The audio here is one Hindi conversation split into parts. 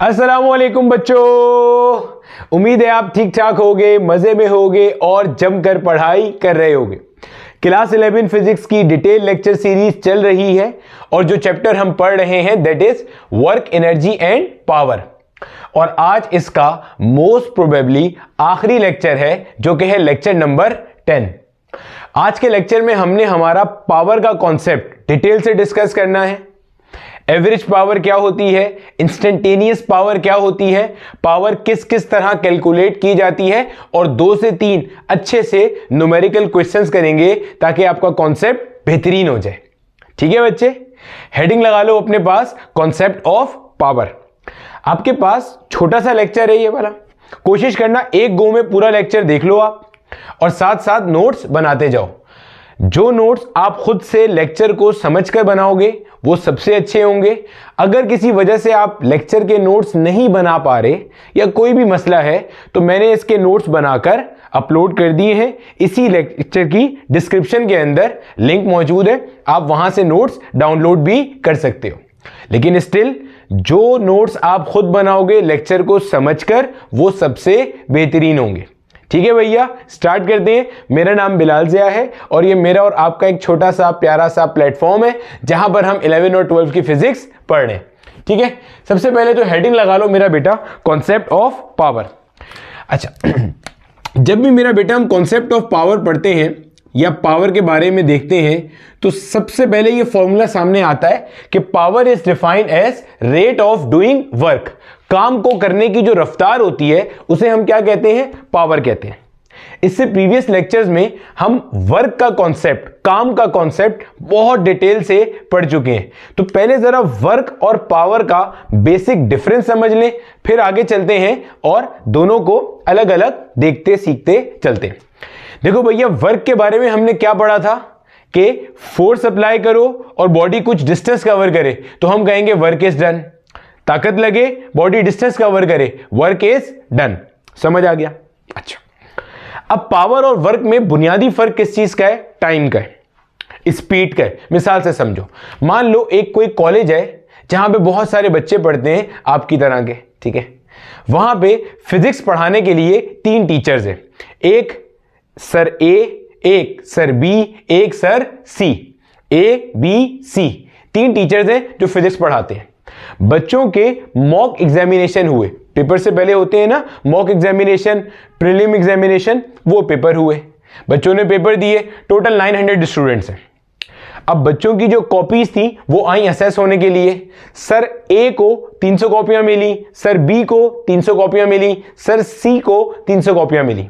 अस्सलामुअलैकुम बच्चों, उम्मीद है आप ठीक ठाक होगे, मजे में होगे और जमकर पढ़ाई कर रहे होगे। क्लास 11 फिजिक्स की डिटेल लेक्चर सीरीज चल रही है और जो चैप्टर हम पढ़ रहे हैं that is work, energy and power. और आज इसका मोस्ट प्रोबेबली आखिरी लेक्चर है जो कि है लेक्चर नंबर 10। आज के लेक्चर में हमने हमारा पावर का कॉन्सेप्ट डिटेल से डिस्कस करना है। एवरेज पावर क्या होती है, इंस्टेंटेनियस पावर क्या होती है, पावर किस किस तरह कैलकुलेट की जाती है और 2 से 3 अच्छे से न्यूमेरिकल क्वेश्चंस करेंगे ताकि आपका कॉन्सेप्ट बेहतरीन हो जाए। ठीक है बच्चे, हेडिंग लगा लो अपने पास, कॉन्सेप्ट ऑफ पावर। आपके पास छोटा सा लेक्चर है ये वाला, कोशिश करना एक गो में पूरा लेक्चर देख लो आप और साथ साथ नोट्स बनाते जाओ। जो नोट्स आप खुद से लेक्चर को समझकर बनाओगे वो सबसे अच्छे होंगे। अगर किसी वजह से आप लेक्चर के नोट्स नहीं बना पा रहे या कोई भी मसला है तो मैंने इसके नोट्स बनाकर अपलोड कर दिए हैं। इसी लेक्चर की डिस्क्रिप्शन के अंदर लिंक मौजूद है, आप वहां से नोट्स डाउनलोड भी कर सकते हो। लेकिन स्टिल जो नोट्स आप खुद बनाओगे लेक्चर को समझकर वो सबसे बेहतरीन होंगे। ठीक है भैया, स्टार्ट करते हैं। मेरा नाम बिलाल ज़िया है और ये मेरा और आपका एक छोटा सा प्यारा सा प्लेटफॉर्म है जहां पर हम 11 और 12 की फिजिक्स पढ़ रहे हैं। ठीक है, सबसे पहले तो हेडिंग लगा लो मेरा बेटा, कॉन्सेप्ट ऑफ पावर। अच्छा, जब भी मेरा बेटा हम कॉन्सेप्ट ऑफ पावर पढ़ते हैं या पावर के बारे में देखते हैं तो सबसे पहले ये फॉर्मूला सामने आता है कि power is defined as rate of doing work. काम को करने की जो रफ्तार होती है उसे हम क्या कहते हैं, पावर कहते हैं। इससे प्रीवियस लेक्चर्स में हम वर्क का कॉन्सेप्ट, काम का कॉन्सेप्ट बहुत डिटेल से पढ़ चुके हैं। तो पहले जरा वर्क और पावर का बेसिक डिफरेंस समझ लें, फिर आगे चलते हैं और दोनों को अलग अलग देखते सीखते चलते हैं। देखो भैया, वर्क के बारे में हमने क्या पढ़ा था कि फोर्स अप्लाई करो और बॉडी कुछ डिस्टेंस कवर करे तो हम कहेंगे वर्क इज डन। ताकत लगे, बॉडी डिस्टेंस कवर करे, वर्क इज डन। समझ आ गया? अच्छा, अब पावर और वर्क में बुनियादी फर्क किस चीज का है? टाइम का है, स्पीड का है। मिसाल से समझो, मान लो एक कोई कॉलेज है जहां पे बहुत सारे बच्चे पढ़ते हैं आपकी तरह के, ठीक है। वहां पे फिजिक्स पढ़ाने के लिए 3 टीचर्स हैं, एक सर ए, एक सर बी, एक sir C. A B C 3 teachers हैं जो फिजिक्स पढ़ाते हैं। बच्चों के मॉक एग्जामिनेशन हुए, पेपर से पहले होते हैं ना मॉक एग्जामिनेशन, प्रीलिम एग्जामिनेशन, वो पेपर हुए, बच्चों ने पेपर दिए। टोटल 900 स्टूडेंट्स हैं। अब बच्चों की जो कॉपीज थी वो आई असेस होने के लिए। सर ए को 300 कॉपियां मिली, सर बी को 300 कॉपियां मिली, सर सी को 300 कॉपियां मिली।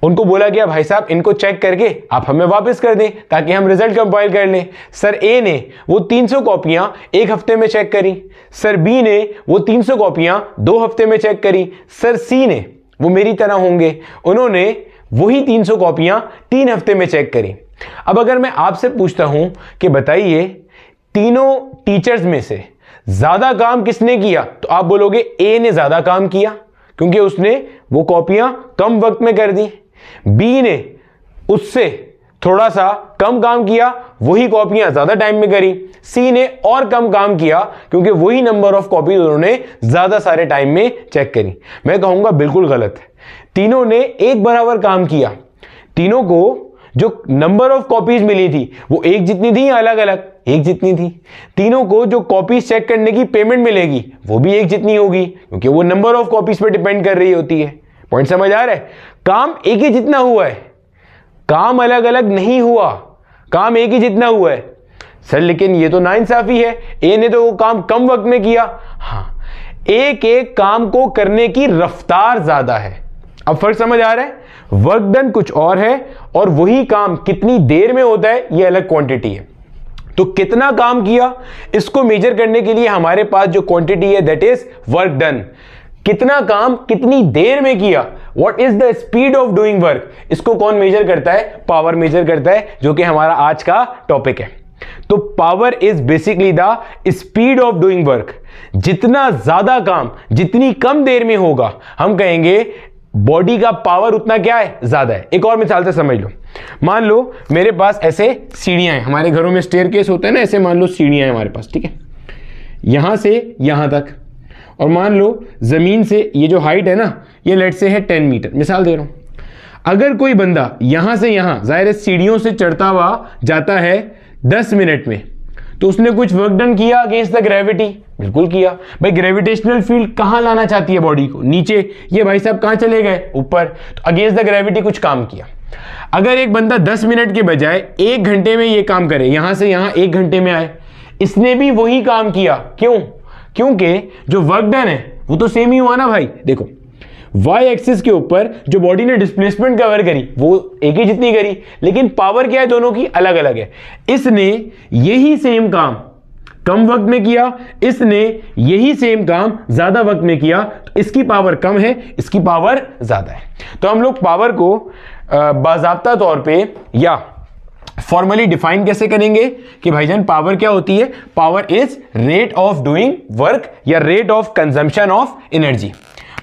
उनको बोला गया भाई साहब इनको चेक करके आप हमें वापस कर दें ताकि हम रिजल्ट कंपाइल कर लें। सर ए ने वो 300 कॉपियां 1 हफ्ते में चेक करी, सर बी ने वो 300 कॉपियां 2 हफ्ते में चेक करी, सर सी ने, वो मेरी तरह होंगे, उन्होंने वही 300 कॉपियां 3 हफ्ते में चेक करी। अब अगर मैं आपसे पूछता हूं कि बताइए तीनों टीचर्स में से ज्यादा काम किसने किया, तो आप बोलोगे ए ने ज्यादा काम किया क्योंकि उसने वो कॉपियां कम वक्त में कर दी। बी ने उससे थोड़ा सा कम काम किया, वही कॉपियां ज्यादा टाइम में करी। सी ने और कम काम किया क्योंकि वही नंबर ऑफ कॉपीज उन्होंने ज्यादा सारे टाइम में चेक करी। मैं कहूंगा बिल्कुल गलत है। तीनों ने एक बराबर काम किया, तीनों को जो नंबर ऑफ कॉपीज मिली थी वो एक जितनी थी या अलग अलग? एक जितनी थी। तीनों को जो कॉपीज चेक करने की पेमेंट मिलेगी वो भी एक जितनी होगी क्योंकि वो नंबर ऑफ कॉपीज पे डिपेंड कर रही होती है। पॉइंट समझ आ रहा है? काम एक ही जितना हुआ है, काम अलग अलग नहीं हुआ, काम एक ही जितना हुआ है। सर लेकिन ये तो नाइंसाफी है, ए ने तो वो काम कम वक्त में किया। हाँ, एक एक काम को करने की रफ्तार ज्यादा है। अब फर्क समझ आ रहा है? वर्क डन कुछ और है और वही काम कितनी देर में होता है ये अलग क्वांटिटी है। तो कितना काम किया इसको मेजर करने के लिए हमारे पास जो क्वांटिटी है दैट इज वर्क डन। कितना काम कितनी देर में किया, what is the speed of doing work, इसको कौन मेजर करता है? पावर मेजर करता है, जो कि हमारा आज का टॉपिक है। तो power is basically the speed of doing work. जितना ज्यादा काम जितनी कम देर में होगा हम कहेंगे बॉडी का पावर उतना क्या है, ज्यादा है। एक और मिसाल से समझ लो, मान लो मेरे पास ऐसे सीढ़ियां हैं, हमारे घरों में स्टेयरकेस होता है ना, ऐसे मान लो सीढ़ियां हैं हमारे पास, ठीक है, यहां से यहां तक, और मान लो जमीन से ये जो हाइट है ना, ये लेट से है 10 मीटर, मिसाल दे रहा हूं। अगर कोई बंदा यहां से यहां जाहिर है सीढ़ियों से चढ़ता हुआ जाता है 10 मिनट में, तो उसने कुछ वर्क डन किया अगेंस्ट द ग्रेविटी, बिल्कुल किया। भाई ग्रेविटेशनल फील्ड कहां लाना चाहती है बॉडी को, नीचे। ये भाई साहब कहां चले गए, ऊपर। तो अगेंस्ट द ग्रेविटी कुछ काम किया। अगर एक बंदा 10 मिनट के बजाय 1 घंटे में ये काम करे, यहां से यहां 1 घंटे में आए, इसने भी वही काम किया। क्यों? क्योंकि जो वर्क डन है वो तो सेम ही हुआ ना भाई। देखो वाई एक्सिस के ऊपर जो बॉडी ने डिस्प्लेसमेंट कवर करी वो एक ही जितनी करी, लेकिन पावर क्या है दोनों की अलग अलग है। इसने यही सेम काम कम वक्त में किया, इसने यही सेम काम ज्यादा वक्त में किया, तो इसकी पावर कम है, इसकी पावर ज्यादा है। तो हम लोग पावर को बाजाब्ता तौर पे या फॉर्मली डिफाइन कैसे करेंगे कि भाईजान पावर क्या होती है? Power is rate of doing work या rate of consumption of energy.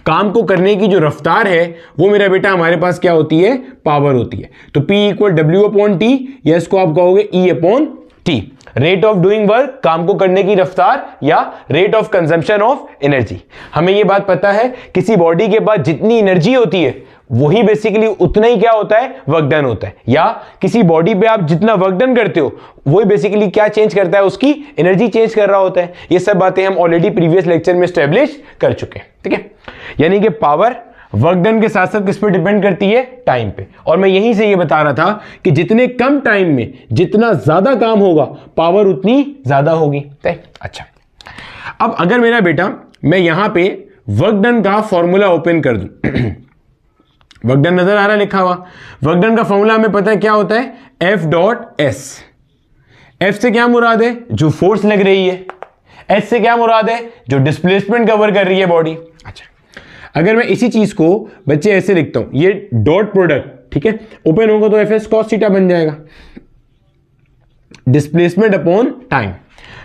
काम को करने की जो रफ्तार है वो मेरा बेटा हमारे पास क्या होती है? पावर होती है। तो P equal W upon T, या इसको आप कहोगे E upon T. Rate of doing work, काम को करने की रफ्तार, या rate of consumption of energy. हमें ये बात पता है किसी बॉडी के पास जितनी एनर्जी होती है वही बेसिकली उतना ही क्या होता है? वर्क डन होता है। या किसी बॉडी पे आप जितना वर्क डन करते हो वही बेसिकली क्या चेंज करता है? उसकी एनर्जी चेंज कर रहा होता है। ये सब बातें हम ऑलरेडी प्रीवियस लेक्चर में एस्टेब्लिश कर चुके हैं, ठीक है। यानी कि पावर वर्क डन के साथ साथ किस पे डिपेंड करती है? टाइम पे। और मैं यहीं से ये बता रहा था कि जितने कम टाइम में जितना ज्यादा काम होगा पावर उतनी ज्यादा होगी। अच्छा, अब अगर मेरा बेटा मैं यहां पे वर्क डन का फॉर्मूला ओपन कर दूं वर्क डन नजर आ रहा है लिखा हुआ? वर्क डन का फॉर्मूला हमें पता है क्या होता है? F dot S. एफ से क्या मुराद है? जो फोर्स लग रही है। एस से क्या मुराद है? जो डिस्प्लेसमेंट कवर कर रही है बॉडी। अच्छा, अगर मैं इसी चीज को बच्चे ऐसे लिखता हूं, ये डॉट प्रोडक्ट, ठीक है, ओपन होगा तो एफ एस कॉस थीटा बन जाएगा। Displacement upon time.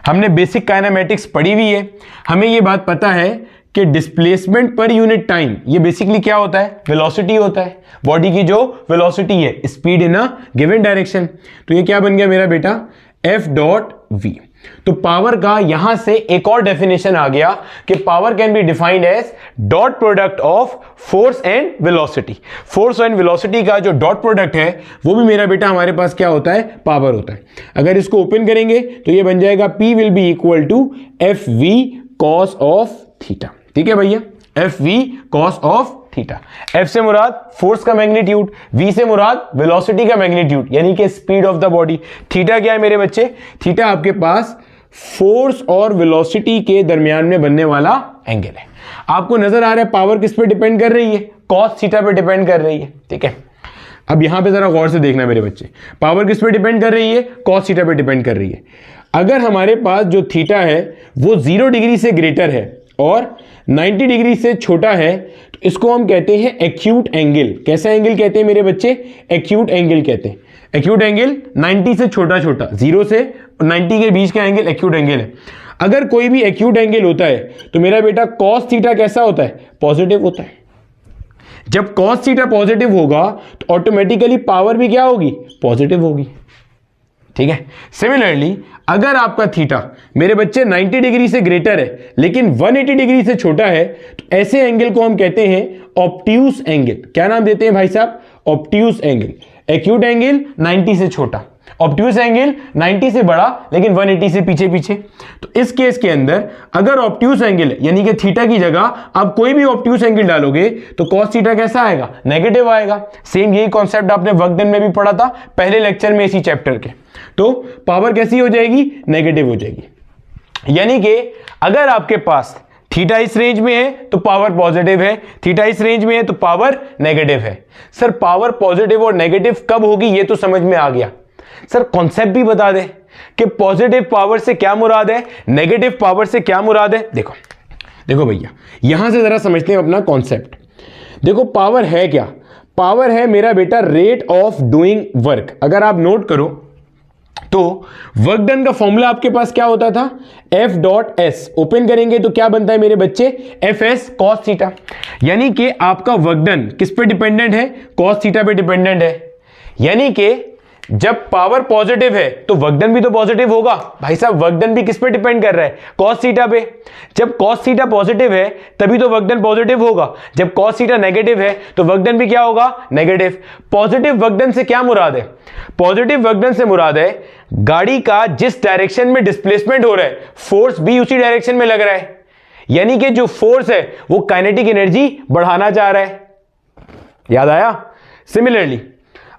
हमने बेसिक काइनेमेटिक्स पढ़ी हुई है, हमें ये बात पता है कि डिस्प्लेसमेंट पर यूनिट टाइम ये बेसिकली क्या होता है? वेलोसिटी होता है। बॉडी की जो वेलोसिटी है, speed in a given direction. तो ये क्या बन गया मेरा बेटा? F dot V. तो पावर का यहां से एक और डेफिनेशन आ गया कि power can be defined as dot product of force and velocity. Force and velocity का जो डॉट प्रोडक्ट है वो भी मेरा बेटा हमारे पास क्या होता है? पावर होता है। अगर इसको ओपन करेंगे तो ये बन जाएगा P will be equal to F V cos of theta. ठीक है भैया, F V cos of theta. F से मुराद फोर्स का मैग्नीट्यूड, वी से मुराद वेलोसिटी का मैग्नीट्यूड यानी कि speed of the body. Theta क्या है मेरे बच्चे? थीटा आपके पास फोर्स और वेलोसिटी के दरमियान में बनने वाला एंगल है। आपको नजर आ रहा है पावर किस पे डिपेंड कर रही है? कॉस थीटा पे डिपेंड कर रही है, ठीक है। अब यहां पे जरा गौर से देखना मेरे बच्चे, पावर किस पे डिपेंड कर रही है? कॉस थीटा पे डिपेंड कर रही है। अगर हमारे पास जो थीटा है वो 0 डिग्री से ग्रेटर है और 90 डिग्री से छोटा है तो इसको हम कहते हैं एक्यूट एंगल। कैसा एंगल कहते हैं मेरे बच्चे? एक्यूट एंगल कहते हैं। एक्यूट एंगल 90 से छोटा छोटा, 0 से 90 के बीच का एंगल एक्यूट एंगल है। अगर कोई भी एक्यूट एंगल होता है तो मेरा बेटा कॉस थीटा कैसा होता है? पॉजिटिव होता है। जब कॉस थीटा पॉजिटिव होगा तो ऑटोमेटिकली पावर भी क्या होगी? पॉजिटिव होगी, ठीक है। सिमिलरली अगर आपका थीटा मेरे बच्चे 90 डिग्री से ग्रेटर है लेकिन 180 डिग्री से छोटा है तो ऐसे एंगल को हम कहते हैं ऑब्ट्यूस एंगल। क्या नाम देते हैं भाई साहब? Obtuse angle. एक्यूट एंगल 90 से छोटा, ऑब्ट्यूस एंगल 90 से बड़ा लेकिन 180 से पीछे पीछे। तो इस केस के अंदर अगर ऑब्ट्यूस एंगल यानी कि थीटा की जगह आप कोई भी ऑब्ट्यूस एंगल डालोगे तो कॉस थीटा कैसा आएगा? नेगेटिव आएगा। सेम यही कॉन्सेप्ट आपने वर्क डन में भी पढ़ा था पहले लेक्चर में इसी चैप्टर के। तो पावर कैसी हो जाएगी? नेगेटिव हो जाएगी। यानी कि अगर आपके पास थीटा इस रेंज में है तो पावर पॉजिटिव है, थीटा इस रेंज में है तो पावर नेगेटिव है। सर पावर पॉजिटिव और नेगेटिव कब होगी ये तो समझ में आ गया। सर कॉन्सेप्ट भी बता दे कि पॉजिटिव पावर से क्या मुराद है, नेगेटिव पावर से क्या मुराद है। देखो भैया, यहां से जरा समझते हैं अपना कॉन्सेप्ट। देखो पावर है क्या? पावर है मेरा बेटा रेट ऑफ डूइंग वर्क। अगर आप नोट करो तो वर्क डन का फॉर्मूला आपके पास क्या होता था? F dot S. ओपन करेंगे तो क्या बनता है मेरे बच्चे? F S cos theta. यानी कि आपका वर्क डन किस पे डिपेंडेंट है? कॉस थीटा पे डिपेंडेंट है। यानी कि जब पावर पॉजिटिव है तो वर्क डन भी तो पॉजिटिव होगा। भाई साहब वर्क डन भी किस पे डिपेंड कर रहा है? कॉस थीटा पे। जब कॉस थीटा पॉजिटिव है तभी तो वर्क डन पॉजिटिव होगा। जब कॉस थीटा नेगेटिव है तो वर्क डन भी क्या होगा? नेगेटिव। पॉजिटिव वर्क डन से क्या मुराद है? पॉजिटिव वर्क डन से मुराद है गाड़ी का जिस डायरेक्शन में डिस्प्लेसमेंट हो रहा है फोर्स भी उसी डायरेक्शन में लग रहा है, यानी कि जो फोर्स है वो काइनेटिक एनर्जी बढ़ाना चाह रहा है। याद आया? सिमिलरली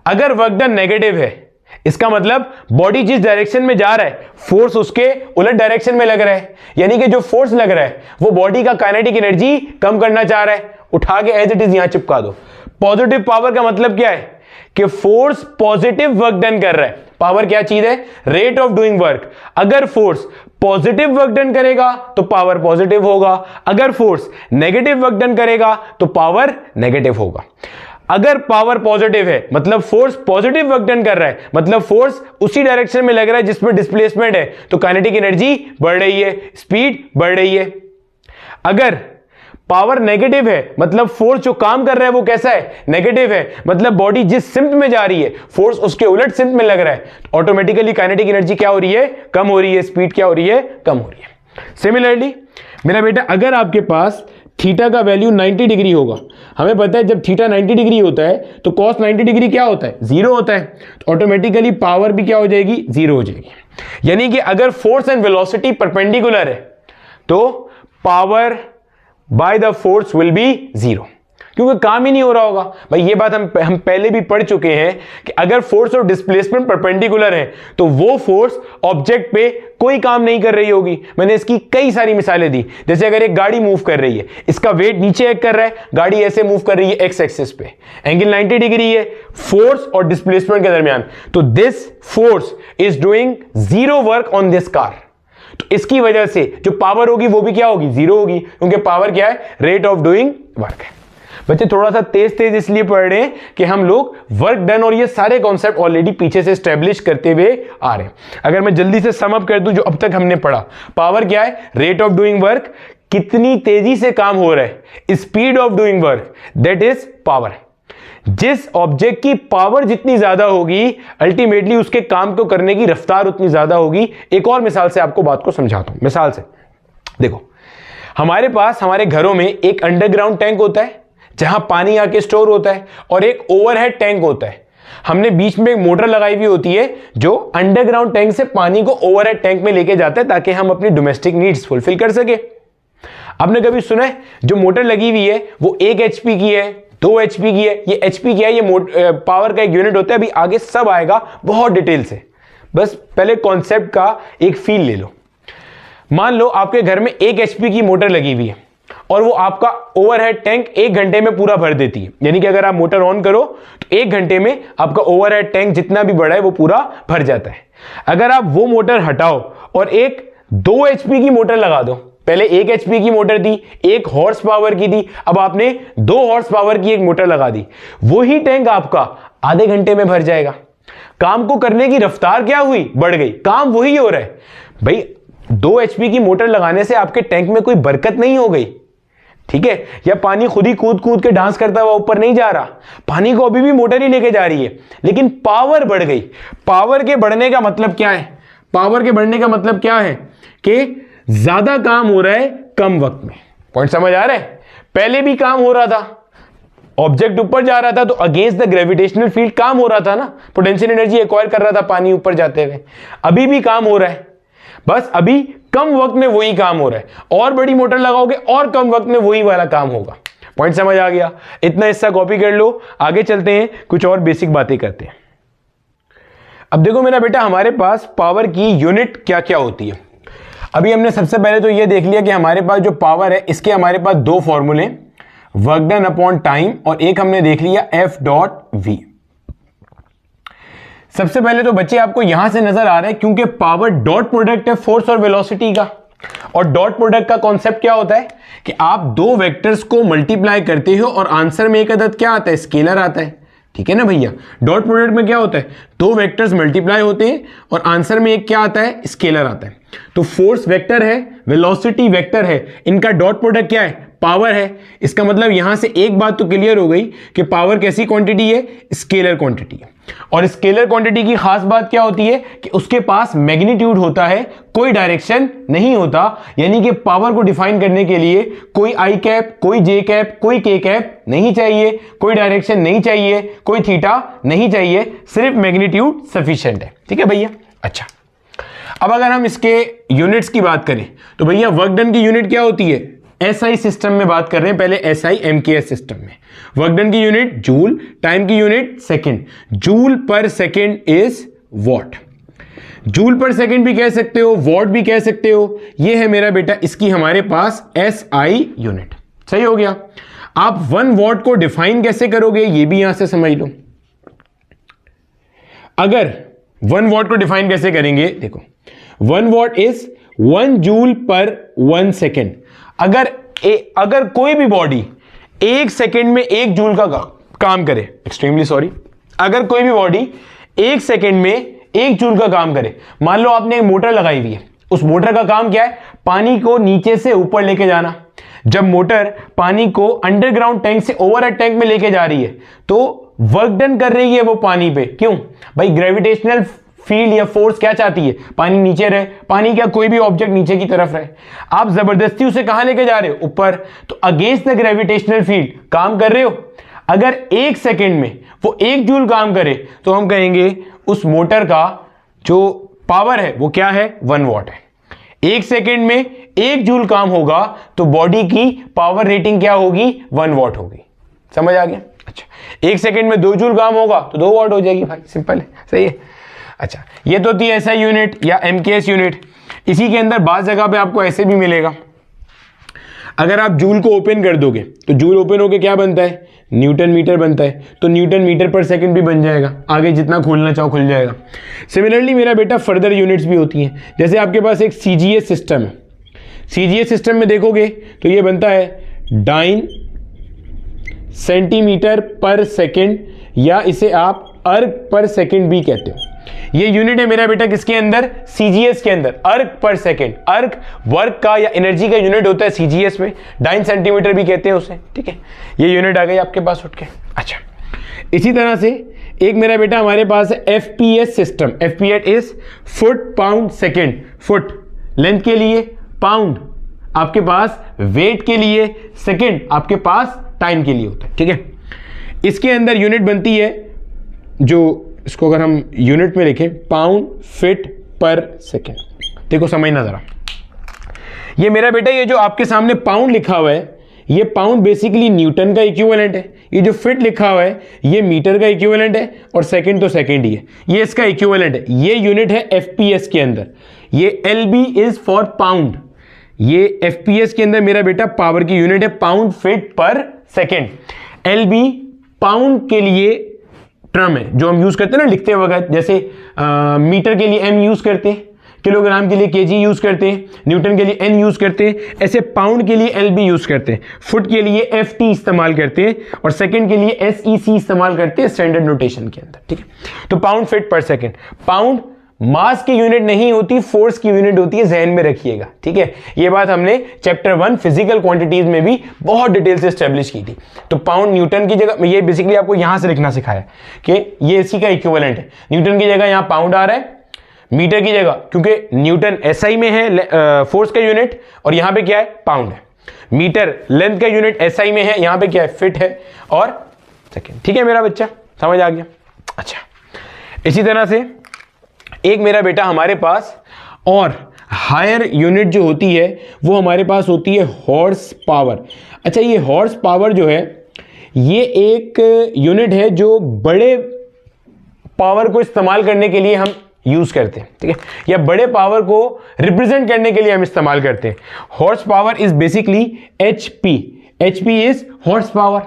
अगर वर्क डन नेगेटिव है इसका मतलब बॉडी जिस डायरेक्शन में जा रहा है फोर्स उसके उलट डायरेक्शन में लग रहा है, यानी कि जो फोर्स लग रहा है वो बॉडी का काइनेटिक एनर्जी कम करना चाह रहा है। उठा के एज इट इज यहां चिपका दो। पॉजिटिव पावर का मतलब क्या है? कि फोर्स पॉजिटिव वर्क डन कर रहा है। पावर क्या चीज है? Rate of doing work. अगर फोर्स पॉजिटिव वर्क डन करेगा तो पावर पॉजिटिव होगा, अगर फोर्स नेगेटिव वर्क डन करेगा तो पावर नेगेटिव होगा। अगर पावर पॉजिटिव है मतलब फोर्स पॉजिटिव वर्क डन कर रहा है, मतलब फोर्स उसी डायरेक्शन में लग रहा है जिसमें डिस्प्लेसमेंट है, तो काइनेटिक एनर्जी बढ़ रही है, स्पीड बढ़ रही है। अगर पावर नेगेटिव है मतलब फोर्स जो काम कर रहा है वो कैसा है? नेगेटिव है, मतलब बॉडी जिस सिम्त में जा रही है फोर्स उसके उलट सिम्त में लग रहा है, तो ऑटोमेटिकली काइनेटिक एनर्जी क्या हो रही है? कम हो रही है, स्पीड क्या हो रही है? कम हो रही है। सिमिलरली मेरा बेटा अगर आपके पास थीटा का वैल्यू 90 डिग्री होगा, हमें पता है जब थीटा 90 डिग्री होता है तो कॉस 90 डिग्री क्या होता है? जीरो होता है, तो ऑटोमेटिकली पावर भी क्या हो जाएगी? जीरो हो जाएगी। यानी कि अगर फोर्स एंड वेलोसिटी परपेंडिकुलर है तो power by the force will be zero, क्योंकि काम ही नहीं हो रहा होगा। भाई ये बात हम पहले भी पढ़ चुके हैं कि अगर फोर्स और डिस्प्लेसमेंट परपेंडिकुलर है तो वो फोर्स ऑब्जेक्ट पे कोई काम नहीं कर रही होगी। मैंने इसकी कई सारी मिसालें दी, जैसे अगर एक गाड़ी मूव कर रही है, इसका वेट नीचे एक्ट कर रहा है, गाड़ी ऐसे मूव कर रही है एक्स एक्सिस पे, एंगल 90 डिग्री है फोर्स और डिस्प्लेसमेंट के दरमियान, तो this force is doing zero work on this car. तो इसकी वजह से जो पावर होगी वो भी क्या होगी? जीरो होगी, क्योंकि पावर क्या है? रेट ऑफ डूइंग वर्क है। बच्चे थोड़ा सा तेज तेज इसलिए पढ़ रहे हैं कि हम लोग वर्क डन और ये सारे कॉन्सेप्ट ऑलरेडी पीछे से एस्टेब्लिश करते हुए आ रहे हैं। अगर मैं जल्दी से सम अप कर दूं जो अब तक हमने पढ़ा, पावर क्या है? रेट ऑफ डूइंग वर्क, कितनी तेजी से काम हो रहा है, speed of doing work, that is power. जिस ऑब्जेक्ट की पावर जितनी ज्यादा होगी अल्टीमेटली उसके काम को करने की रफ्तार उतनी ज्यादा होगी। एक और मिसाल से आपको बात को समझाता हूं। मिसाल से देखो, हमारे पास हमारे घरों में एक अंडरग्राउंड टैंक होता है जहां पानी आके स्टोर होता है, और एक ओवरहेड टैंक होता है। हमने बीच में एक मोटर लगाई हुई होती है जो अंडरग्राउंड टैंक से पानी को ओवरहेड टैंक में लेके जाता है ताकि हम अपनी डोमेस्टिक नीड्स फुलफिल कर सके। आपने कभी सुना है जो मोटर लगी हुई है वो 1 HP की है, 2 HP की है? ये HP क्या है? ये पावर का एक यूनिट होता है। अभी आगे सब आएगा बहुत डिटेल से, बस पहले कॉन्सेप्ट का एक फील ले लो। मान लो आपके घर में 1 HP की मोटर लगी हुई है और वो आपका ओवरहेड टैंक 1 घंटे में पूरा भर देती है, यानी कि अगर आप मोटर ऑन करो तो 1 घंटे में आपका ओवरहेड टैंक जितना भी बड़ा है वो पूरा भर जाता है। अगर आप वो मोटर हटाओ और एक 2 HP की मोटर लगा दो, पहले 1 HP की मोटर थी, 1 हॉर्स पावर की थी, अब आपने 2 हॉर्स पावर की एक मोटर लगा दी, वही टैंक आपका आधे घंटे में भर जाएगा। काम को करने की रफ्तार क्या हुई? बढ़ गई, काम वही हो रहा है। भाई 2 HP की मोटर लगाने से आपके टैंक में कोई बरकत नहीं हो गई, ठीक है? या पानी खुद ही कूद कूद के डांस करता हुआ ऊपर नहीं जा रहा, पानी को अभी भी मोटर ही लेके जा रही है, लेकिन पावर बढ़ गई। पावर के बढ़ने का मतलब क्या है? पावर के बढ़ने का मतलब क्या है? कि ज्यादा काम हो रहा है कम वक्त में। पॉइंट समझ आ रहा है? पहले भी काम हो रहा था, ऑब्जेक्ट ऊपर जा रहा था तो अगेंस्ट द ग्रेविटेशनल फील्ड काम हो रहा था ना, पोटेंशियल एनर्जी एक्वायर कर रहा था पानी ऊपर जाते हुए। अभी भी काम हो रहा है, बस अभी कम वक्त में वही काम हो रहा है। और बड़ी मोटर लगाओगे और कम वक्त में वही वाला काम होगा। पॉइंट समझ आ गया? इतना हिस्सा कॉपी कर लो, आगे चलते हैं, कुछ और बेसिक बातें करते हैं। अब देखो मेरा बेटा, हमारे पास पावर की यूनिट क्या क्या होती है। अभी हमने सबसे पहले तो यह देख लिया कि हमारे पास जो पावर है इसके हमारे पास 2 फॉर्मूले, वर्क डन अपॉन टाइम, और एक हमने देख लिया F.V। सबसे पहले तो बच्चे आपको यहां से नजर आ रहा है क्योंकि पावर डॉट प्रोडक्ट है फोर्स और वेलोसिटी का, और डॉट प्रोडक्ट का कॉन्सेप्ट क्या होता है कि आप 2 वेक्टर्स को मल्टीप्लाई करते हो और आंसर में एक अदद क्या आता है? स्केलर आता है, ठीक है ना भैया? डॉट प्रोडक्ट में क्या होता है? 2 वेक्टर्स मल्टीप्लाई होते हैं और आंसर में एक क्या आता है? स्केलर आता है। तो फोर्स वेक्टर है, वेलोसिटी वेक्टर है, इनका डॉट प्रोडक्ट क्या है? पावर है। इसका मतलब यहां से एक बात तो क्लियर हो गई कि पावर कैसी क्वांटिटी है, स्केलर क्वांटिटी है। और स्केलर क्वांटिटी की खास बात क्या होती है कि उसके पास मैग्नीट्यूड होता है, कोई डायरेक्शन नहीं होता। यानी कि पावर को डिफाइन करने के लिए कोई आई कैप, कोई जे कैप, कोई के कैप नहीं चाहिए, कोई डायरेक्शन नहीं चाहिए, कोई थीटा नहीं चाहिए, सिर्फ मैग्नीट्यूड सफिशिएंट है। ठीक है भैया। अच्छा, अब अगर हम इसके यूनिट्स की बात करें तो भैया वर्क डन की यूनिट क्या होती है, एसआई सिस्टम में बात कर रहे हैं, पहले एसआई एमकेएस सिस्टम में वर्क डन की यूनिट जूल, टाइम की यूनिट सेकंड, जूल पर सेकंड इज वॉट। जूल पर सेकंड भी कह सकते हो, वॉट भी कह सकते हो। ये है मेरा बेटा इसकी हमारे पास एसआई यूनिट। सही हो गया। आप 1 वॉट को डिफाइन कैसे करोगे ये भी यहां से समझ लो। अगर 1 वॉट को डिफाइन कैसे करेंगे, देखो 1 वॉट इज 1 जूल पर 1 सेकेंड। अगर कोई भी बॉडी 1 सेकेंड में 1 जूल का काम करे, एक्सट्रीमली सॉरी, अगर कोई भी बॉडी 1 सेकेंड में 1 जूल का काम करे, मान लो आपने एक मोटर लगाई हुई है, उस मोटर का काम क्या है, पानी को नीचे से ऊपर लेके जाना। जब मोटर पानी को अंडरग्राउंड टैंक से ओवरहेड टैंक में लेके जा रही है तो वर्क डन कर रही है वो पानी पे। क्यों भाई, ग्रेविटेशनल फील्ड या फोर्स क्या चाहती है, पानी नीचे रहे, पानी क्या कोई भी ऑब्जेक्ट नीचे की तरफ रहे। आप जबरदस्ती उसे कहां लेके जा रहे हो, ऊपर, तो अगेंस्ट द ग्रेविटेशनल फील्ड काम कर रहे हो। अगर 1 सेकेंड में वो 1 जूल काम करे तो हम कहेंगे उस मोटर का जो पावर है वो क्या है, 1 वॉट है। 1 सेकेंड में 1 जूल काम होगा तो बॉडी की पावर रेटिंग क्या होगी, 1 वॉट होगी। समझ आ गया। अच्छा, 1 सेकेंड में 2 जूल काम होगा तो 2 वॉट हो जाएगी भाई, सिंपल है। सही है। अच्छा, ये तो थी एसआई यूनिट या एमकेएस यूनिट। इसी के अंदर बात जगह पे आपको ऐसे भी मिलेगा। अगर आप जूल को ओपन कर दोगे तो जूल ओपन होके क्या बनता है, न्यूटन मीटर बनता है, तो न्यूटन मीटर पर सेकंड भी बन जाएगा, आगे जितना खोलना चाहो खुल जाएगा। सिमिलरली मेरा बेटा फर्दर यूनिट्स भी होती हैं। जैसे आपके पास एक सीजीएस सिस्टम है, सीजीएस सिस्टम में देखोगे तो ये बनता है डाइन सेंटीमीटर पर सेकेंड, या इसे आप अर्ग पर सेकेंड भी कहते हो। ये यूनिट है मेरा बेटा किसके अंदर, सीजीएस के अंदर, अर्ग पर सेकेंड। अर्ग वर्क का या एनर्जी का यूनिट होता है सीजीएस में, डाइन सेंटीमीटर भी कहते हैं उसे। ठीक है, ये यूनिट आ गई आपके पास उठ के। अच्छा, इसी तरह से एक मेरा बेटा हमारे पास है FPS system. FPS is foot pound second. Foot length के लिए, पाउंड आपके पास वेट के लिए, सेकेंड आपके पास टाइम के लिए होता है। ठीक है, इसके अंदर यूनिट बनती है जो, इसको अगर हम यूनिट में लिखें, पाउंड फीट पर सेकेंड। देखो समझना जरा, ये मेरा बेटा ये जो आपके सामने पाउंड लिखा हुआ है, ये पाउंड बेसिकली न्यूटन का इक्विवेलेंट है। ये जो फीट लिखा हुआ है ये मीटर का इक्विवेलेंट है, और सेकेंड तो सेकेंड ही है, ये इसका इक्विवेलेंट है। ये यूनिट है एफपीएस के अंदर। ये एलबी इज फॉर पाउंड। ये एफपीएस के अंदर मेरा बेटा पावर की यूनिट है, पाउंड फीट पर सेकेंड। एलबी पाउंड के लिए टर्म है जो हम यूज करते हैं ना लिखते वक्त, जैसे मीटर के लिए एम यूज करते हैं, किलोग्राम के लिए केजी यूज करते हैं, न्यूटन के लिए एन यूज करते हैं, ऐसे पाउंड के लिए एलबी यूज करते हैं, फुट के लिए एफटी इस्तेमाल करते हैं, और सेकंड के लिए एसईसी इस्तेमाल करते हैं स्टैंडर्ड नोटेशन के अंदर। ठीक है, तो पाउंड फीट पर सेकंड। पाउंड मास की यूनिट नहीं होती, फोर्स की यूनिट होती है, जहन में रखिएगा। ठीक है, ये बात हमने चैप्टर 1 फिजिकल क्वांटिटीज में भी बहुत डिटेल से एस्टेब्लिश की थी। तो पाउंड न्यूटन की जगह, ये बेसिकली आपको यहां से लिखना सिखाया कि ये इसी का इक्विवेलेंट है। न्यूटन की जगह यहां पाउंड आ रहा है, मीटर की जगह, क्योंकि न्यूटन एसआई में है फोर्स का यूनिट, और यहां पे क्या है, पाउंड है। मीटर लेंथ का यूनिट एसआई में है, यहां पे क्या है, फिट है और सेकेंड। ठीक है मेरा बच्चा, समझ आ गया। अच्छा, इसी तरह से एक मेरा बेटा हमारे पास और हायर यूनिट जो होती है वो हमारे पास होती है हॉर्स पावर। अच्छा, ये हॉर्स पावर जो है ये एक यूनिट है जो बड़े पावर को इस्तेमाल करने के लिए हम यूज करते हैं। ठीक है, या बड़े पावर को रिप्रेजेंट करने के लिए हम इस्तेमाल करते हैं। Horse power is basically HP. HP is horse power.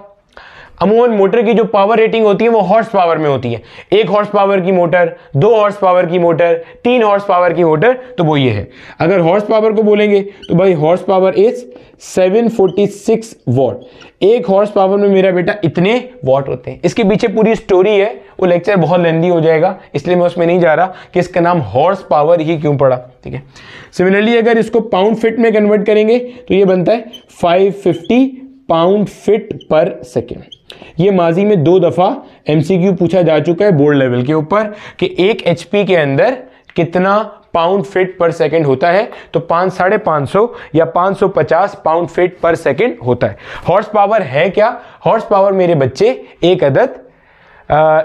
अमूमन मोटर की जो पावर रेटिंग होती है वो हॉर्स पावर में होती है। 1 हॉर्स पावर की मोटर, 2 हॉर्स पावर की मोटर, 3 हॉर्स पावर की मोटर, तो वो ये है। अगर हॉर्स पावर को बोलेंगे तो भाई horse power is 746 what. 1 horse power में मेरा बेटा इतने वॉट होते हैं। इसके पीछे पूरी स्टोरी है, वो लेक्चर बहुत लेंदी हो जाएगा, इसलिए मैं उसमें नहीं जा रहा कि इसका नाम हॉर्स पावर ही क्यों पड़ा, ठीक है। सिमिलरली अगर इसको पाउंड फिट में कन्वर्ट करेंगे तो ये बनता है 550 पाउंड फिट पर सेकेंड। ये माजी में 2 दफा एमसीक्यू पूछा जा चुका है बोर्ड लेवल के ऊपर कि 1 एचपी के अंदर कितना पाउंड फिट पर सेकेंड होता है, तो 550 या 550 पाउंड फिट पर सेकेंड होता है। हॉर्स पावर है क्या? हॉर्स पावर मेरे बच्चे एक अदद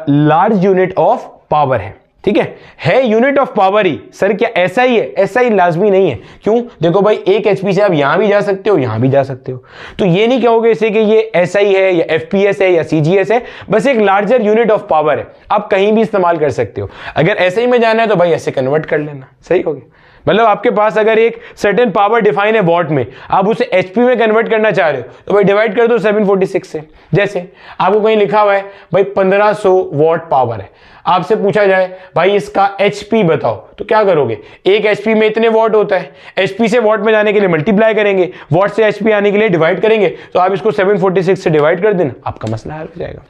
लार्ज यूनिट ऑफ पावर है, ठीक है unit of power he. Sir क्या ऐसा ही है? ऐसा ही लाजमी नहीं है। क्यों? देखो भाई 1 एचपी से आप यहां भी जा सकते हो, यहां भी जा सकते हो, तो ये नहीं कहोगे इसे कि ये ऐसा ही है या एफपीएस है या सीजीएस है, बस एक लार्जर यूनिट ऑफ पावर है, आप कहीं भी इस्तेमाल कर सकते हो। अगर ऐसे ही में जाना है तो भाई ऐसे कन्वर्ट कर लेना, सही हो गया। मतलब आपके पास अगर एक सर्टेन पावर डिफाइन है वॉट में, आप उसे एचपी में कन्वर्ट करना चाह रहे हो तो भाई डिवाइड कर दो 746 से। जैसे आपको कहीं लिखा हुआ है भाई 1500 वॉट पावर है, आपसे पूछा जाए भाई इसका एचपी बताओ, तो क्या करोगे? 1 एचपी में इतने वॉट होता है, एचपी से वॉट में जाने के लिए मल्टीप्लाई करेंगे, वॉट से एचपी आने के लिए डिवाइड करेंगे, तो आप इसको 746 से डिवाइड कर देना, आपका मसला हल हो जाएगा।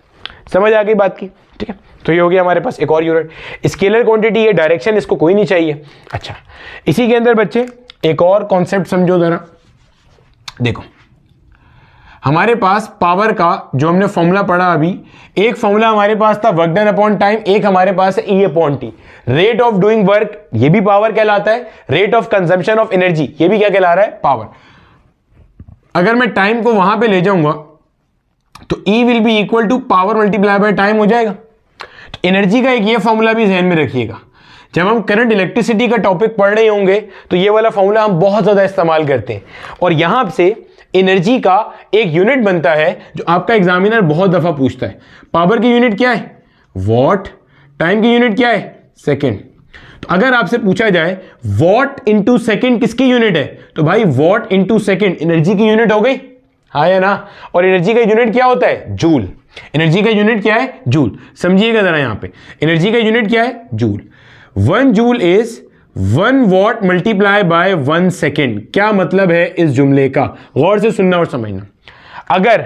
समझ आ गई बात की, ठीक है। तो ये हो गया हमारे पास एक और यूनिट। स्केलर क्वांटिटी है, डायरेक्शन इसको कोई नहीं चाहिए। अच्छा, इसी के अंदर बच्चे एक और कॉन्सेप्ट समझो जरा। देखो हमारे पास पावर का जो हमने फॉर्मूला पढ़ा अभी, एक फॉर्मूला हमारे पास था वर्क डन अपॉन टाइम, एक हमारे पास है ई upon T. Rate of doing work ये भी पावर कहलाता है, rate of consumption of energy ये भी क्या कहला रहा है? पावर। अगर मैं टाइम को वहां पे ले जाऊंगा तो E will be equal to power multiply by time हो जाएगा। तो एनर्जी का एक ये फॉर्मूला भी ध्यान में रखिएगा, जब हम करंट इलेक्ट्रिसिटी का टॉपिक पढ़ रहे होंगे तो ये वाला फॉर्मूला हम बहुत ज्यादा इस्तेमाल करते हैं। और यहां से एनर्जी का एक यूनिट बनता है जो आपका एग्जामिनर बहुत दफा पूछता है। पावर की यूनिट क्या है? वॉट। टाइम की यूनिट क्या है? सेकेंड। तो अगर आपसे पूछा जाए वॉट इंटू सेकेंड किसकी यूनिट है, तो भाई वॉट इंटू सेकेंड एनर्जी की यूनिट हो गई, हाँ या ना। और एनर्जी का यूनिट क्या होता है? जूल। एनर्जी का यूनिट क्या है? जूल। समझिएगा जरा यहां पे, एनर्जी का यूनिट क्या है? Joule. 1 joule is 1 what multiply by 1 second. क्या मतलब है इस जुमले का? गौर से सुनना और समझना। अगर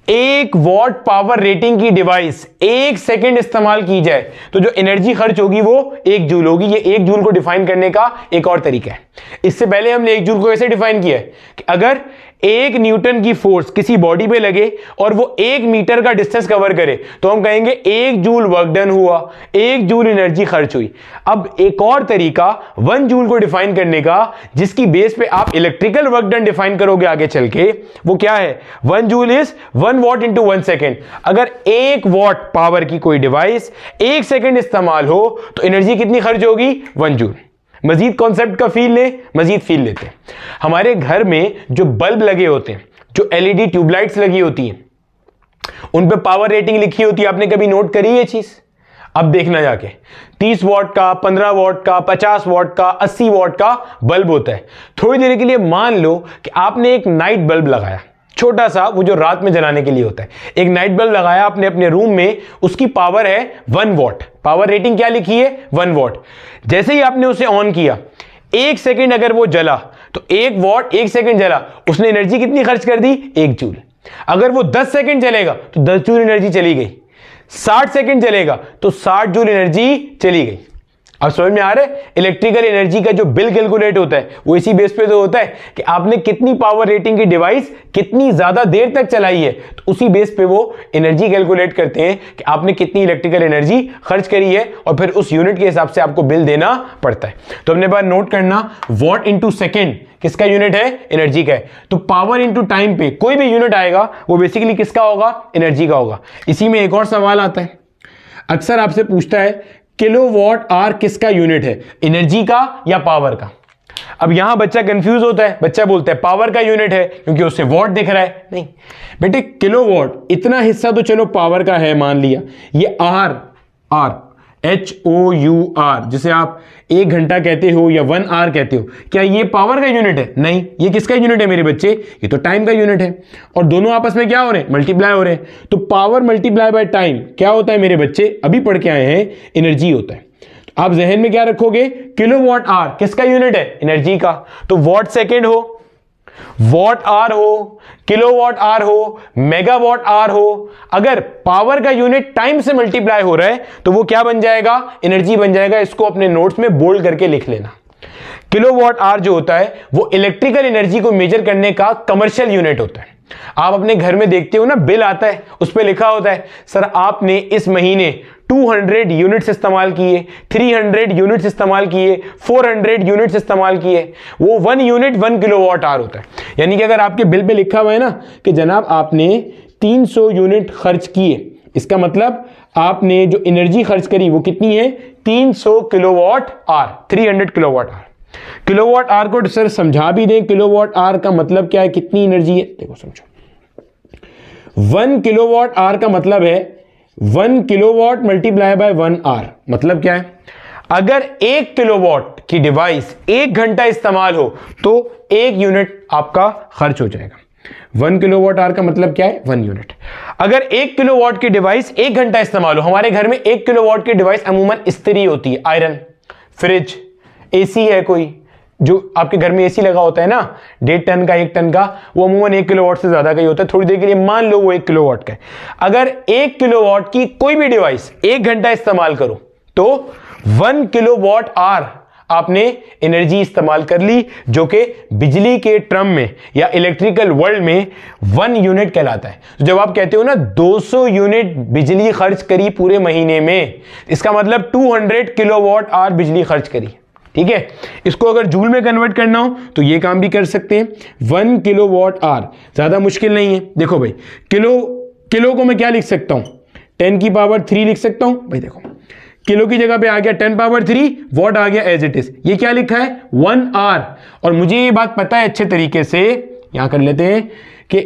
1 वॉट पावर रेटिंग की डिवाइस 1 सेकेंड इस्तेमाल की जाए तो जो एनर्जी खर्च होगी वो 1 जूल होगी। ये 1 जूल को डिफाइन करने का एक और तरीका है। इससे पहले हमने 1 जूल को ऐसे डिफाइन किया है कि अगर 1 न्यूटन की फोर्स किसी बॉडी पे लगे और वो 1 मीटर का डिस्टेंस कवर करे तो हम कहेंगे 1 जूल वर्क डन हुआ, 1 जूल एनर्जी खर्च हुई। अब एक और तरीका 1 जूल को डिफाइन करने का जिसकी बेस पे आप इलेक्ट्रिकल वर्क डन डिफाइन करोगे आगे चल के, वो क्या है? 1 joule is 1 what into 1 second. अगर 1 वॉट पावर की कोई डिवाइस 1 सेकेंड इस्तेमाल हो तो एनर्जी कितनी खर्च होगी? 1 जूल। मजीद कॉन्सेप्ट का फील ले, मजीद फील लेते हैं। हमारे घर में जो बल्ब लगे होते हैं, जो एलईडी ट्यूबलाइट्स लगी होती हैं, उन पे पावर रेटिंग लिखी होती है। आपने कभी नोट करी ये चीज? अब देखना जाके 30 वॉट का, 15 वॉट का, 50 वॉट का, 80 वॉट का बल्ब होता है। थोड़ी देर के लिए मान लो कि आपने एक नाइट बल्ब लगाया, छोटा सा, वो जो रात में जलाने के लिए होता है। एक नाइट बल्ब लगाया आपने अपने रूम में, उसकी पावर है 1 वॉट। पावर रेटिंग क्या लिखी है? 1 वॉट। जैसे ही आपने उसे ऑन किया, 1 सेकेंड अगर वो जला तो 1 वॉट 1 सेकेंड जला, उसने एनर्जी कितनी खर्च कर दी? 1 जूल। अगर वो 10 सेकेंड चलेगा तो 10 जूल एनर्जी चली गई। 60 सेकेंड चलेगा तो 60 जूल एनर्जी चली गई। अब समझ में आ रहा है? इलेक्ट्रिकल एनर्जी का जो बिल कैलकुलेट होता है वो इसी बेस पे तो होता है कि आपने कितनी पावर रेटिंग की डिवाइस कितनी ज्यादा देर तक चलाई है, तो उसी बेस पे वो एनर्जी कैलकुलेट करते हैं कि आपने कितनी इलेक्ट्रिकल एनर्जी खर्च करी है और फिर उस यूनिट के हिसाब से आपको बिल देना पड़ता है। तो हमने बार नोट करना, वॉट इंटू सेकेंड किसका यूनिट है? एनर्जी का है। तो पावर इंटू टाइम पे कोई भी यूनिट आएगा वो बेसिकली किसका होगा? एनर्जी का होगा। इसी में एक और सवाल आता है, अक्सर आपसे पूछता है किलोवाट आवर किसका यूनिट है? एनर्जी का या पावर का? अब यहां बच्चा कंफ्यूज होता है, बच्चा बोलता है पावर का यूनिट है क्योंकि उससे वॉट दिख रहा है। नहीं बेटे, किलोवाट इतना हिस्सा तो चलो पावर का है मान लिया, ये आर HOUR, जिसे आप 1 घंटा कहते हो या 1 आवर कहते हो, क्या ये पावर का यूनिट है? नहीं, ये किसका यूनिट है मेरे बच्चे? ये तो टाइम का यूनिट है। और दोनों आपस में क्या हो रहे हैं? मल्टीप्लाई हो रहे हैं। तो पावर मल्टीप्लाई बाय टाइम क्या होता है मेरे बच्चे? अभी पढ़ के आए हैं, एनर्जी होता है। आप जहन में क्या रखोगे? किलोवाट आवर किसका यूनिट है? एनर्जी का। तो वॉट सेकेंड हो, वॉट आवर हो, किलोवाट आवर हो, मेगावाट आवर हो, अगर पावर का यूनिट टाइम से मल्टीप्लाई हो रहा है तो वो क्या बन जाएगा? एनर्जी बन जाएगा। इसको अपने नोट्स में बोल्ड करके लिख लेना। किलोवाट आवर जो होता है वो इलेक्ट्रिकल एनर्जी को मेजर करने का कमर्शियल यूनिट होता है। आप अपने घर में देखते हो ना, बिल आता है, उस पर लिखा होता है सर आपने इस महीने 200 यूनिट्स इस्तेमाल किए, 300 यूनिट्स इस्तेमाल किए, 400 यूनिट्स इस्तेमाल किए। वो 1 यूनिट 1 किलोवाट आवर होता है। यानी कि अगर आपके बिल पे लिखा हुआ है ना कि जनाब आपने 300 यूनिट खर्च किए, इसका मतलब आपने जो एनर्जी खर्च करी वो कितनी है? 300 kilowatt hour, 300 kilowatt hour. Kilowatt hour को सर समझा भी दें, किलोवाट आवर का मतलब क्या है, कितनी एनर्जी है? देखो समझो, 1 किलोवाट आवर का मतलब है 1 किलोवाट मल्टीप्लाई बाय 1 आवर। मतलब क्या है? अगर 1 किलोवाट की डिवाइस 1 घंटा इस्तेमाल हो तो 1 यूनिट आपका खर्च हो जाएगा। 1 किलोवाट आवर का मतलब क्या है? 1 यूनिट। अगर 1 किलोवाट की डिवाइस 1 घंटा इस्तेमाल हो, हमारे घर में 1 किलोवाट की डिवाइस अमूमन इस्त्री होती है, आयरन, फ्रिज, एसी है कोई, जो आपके घर में एसी लगा होता है ना 1.5 टन का 1 टन का, वो अमूमन 1 किलोवाट से ज्यादा का ही होता है। थोड़ी देर के लिए मान लो वो 1 किलोवाट का है। अगर 1 किलोवाट की कोई भी डिवाइस 1 घंटा इस्तेमाल करो तो 1 किलोवाट आवर आपने एनर्जी इस्तेमाल कर ली, जो कि बिजली के टर्म में या इलेक्ट्रिकल वर्ल्ड में 1 यूनिट कहलाता है। तो जब आप कहते हो ना 200 यूनिट बिजली खर्च करी पूरे महीने में, इसका मतलब 200 किलोवाट आवर बिजली खर्च करी। ठीक है, इसको अगर जूल में कन्वर्ट करना हो तो ये काम भी कर सकते हैं। 1 किलोवाट आवर ज्यादा मुश्किल नहीं है। देखो भाई, किलो को मैं क्या लिख सकता हूं? 10 की पावर 3 लिख सकता हूं। भाई देखो, किलो की जगह पे आ गया 10 पावर 3, वॉट आ गया एज इट इज। ये क्या लिखा है? 1 आवर। और मुझे ये बात पता है अच्छे तरीके से, यहां कर लेते हैं कि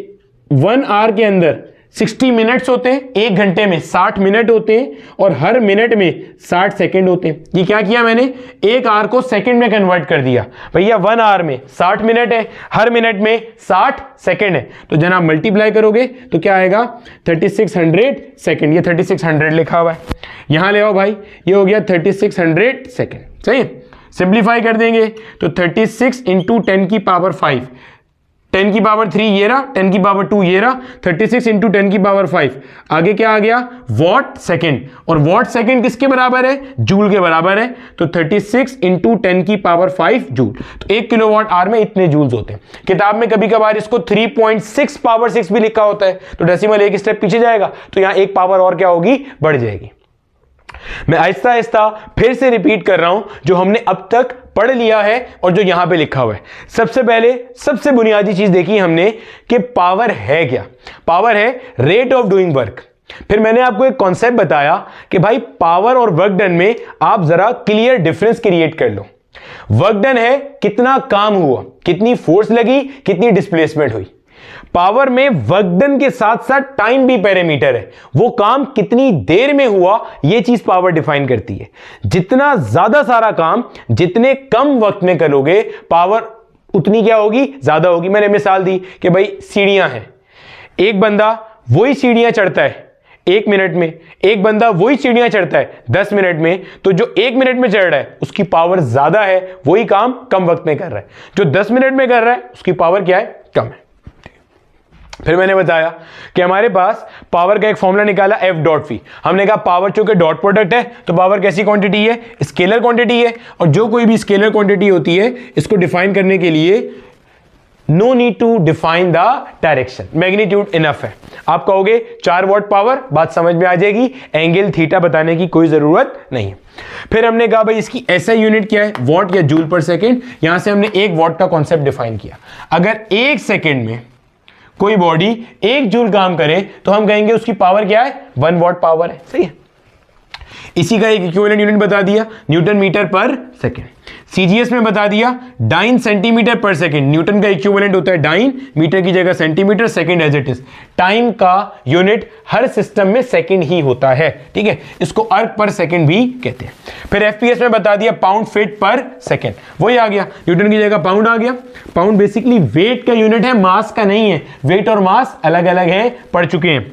1 आवर के अंदर 60 मिनट्स होते हैं, 1 घंटे में 60 मिनट होते हैं, और हर मिनट में 60 सेकंड होते हैं। ये क्या किया मैंने? 1 आवर को सेकंड में कन्वर्ट कर दिया। भैया 1 आवर में 60 मिनट है, हर मिनट में 60 सेकंड है, तो जनाब मल्टीप्लाई करोगे तो क्या आएगा? 3600 सेकंड। ये 3600 लिखा हुआ है, यहां ले आओ भाई, ये हो गया 3600 सेकंड। सही है, सिंप्लीफाई कर देंगे तो 36 इंटू 10 की पावर 5, 10 की पावर 3 ये रहा, 10 की पावर 2 ये रहा, 36 इंटू 10 की पावर 5, आगे क्या आ गया? Watt second. और वॉट सेकेंड किसके बराबर है? जूल के बराबर है। तो 36 इंटू 10 की पावर 5 जूल। तो 1 किलोवाट आवर में इतने जूल्स होते हैं। किताब में कभी कभार इसको 3.6 पावर 6 भी लिखा होता है, तो डेसिमल एक स्टेप पीछे जाएगा, तो यहां एक पावर और क्या होगी? बढ़ जाएगी। मैं आहिस्ता आहिस्ता फिर से रिपीट कर रहा हूं जो हमने अब तक पढ़ लिया है और जो यहां पे लिखा हुआ है। सबसे पहले सबसे बुनियादी चीज देखी हमने कि पावर है क्या? पावर है रेट ऑफ डूइंग वर्क। फिर मैंने आपको एक कॉन्सेप्ट बताया कि भाई पावर और वर्क डन में आप जरा क्लियर डिफरेंस क्रिएट कर लो। वर्क डन है कितना काम हुआ, कितनी फोर्स लगी, कितनी डिस्प्लेसमेंट हुई। पावर में वर्क डन के साथ साथ टाइम भी पैरामीटर है, वो काम कितनी देर में हुआ ये चीज पावर डिफाइन करती है। जितना ज्यादा सारा काम जितने कम वक्त में करोगे पावर उतनी क्या होगी? ज्यादा होगी। मैंने मिसाल दी कि भाई सीढ़ियां हैं, एक बंदा वही सीढ़ियां चढ़ता है 1 मिनट में, एक बंदा वही सीढ़ियां चढ़ता है 10 मिनट में, तो जो 1 मिनट में चढ़ रहा है उसकी पावर ज्यादा है, वही काम कम वक्त में कर रहा है। जो 10 मिनट में कर रहा है उसकी पावर क्या है? कम है। फिर मैंने बताया कि हमारे पास पावर का एक फॉर्मूला निकाला F.V। हमने कहा पावर चूंकि डॉट प्रोडक्ट है तो पावर कैसी क्वांटिटी है? स्केलर क्वांटिटी है, और जो कोई भी स्केलर क्वांटिटी होती है इसको डिफाइन करने के लिए no need to define the direction, magnitude enough है। आप कहोगे 4 वॉट पावर, बात समझ में आ जाएगी, एंगल थीटा बताने की कोई जरूरत नहीं है। फिर हमने कहा भाई इसकी ऐसा यूनिट क्या है? वॉट या जूल पर सेकेंड। यहां से हमने 1 वॉट का कॉन्सेप्ट डिफाइन किया। अगर 1 सेकेंड में कोई बॉडी 1 जूल काम करे तो हम कहेंगे उसकी पावर क्या है? 1 वॉट पावर है। सही है। इसी का एक इक्विवेलेंट यूनिट बता दिया, newton metre per second. CGS में बता दिया dyne centimetre per second, newton का इक्विवेलेंट होता है डाइन, मीटर की जगह centimetre, second as it is. Time का यूनिट हर सिस्टम में सेकेंड ही होता है, ठीक है, इसको अर्क पर सेकेंड भी कहते हैं। फिर एफपीएस में बता दिया पाउंड फीट पर सेकेंड, वही आ गया, न्यूटन की जगह पाउंड आ गया। पाउंड बेसिकली वेट का यूनिट है, मास का नहीं है, वेट और मास अलग अलग है, पढ़ चुके हैं।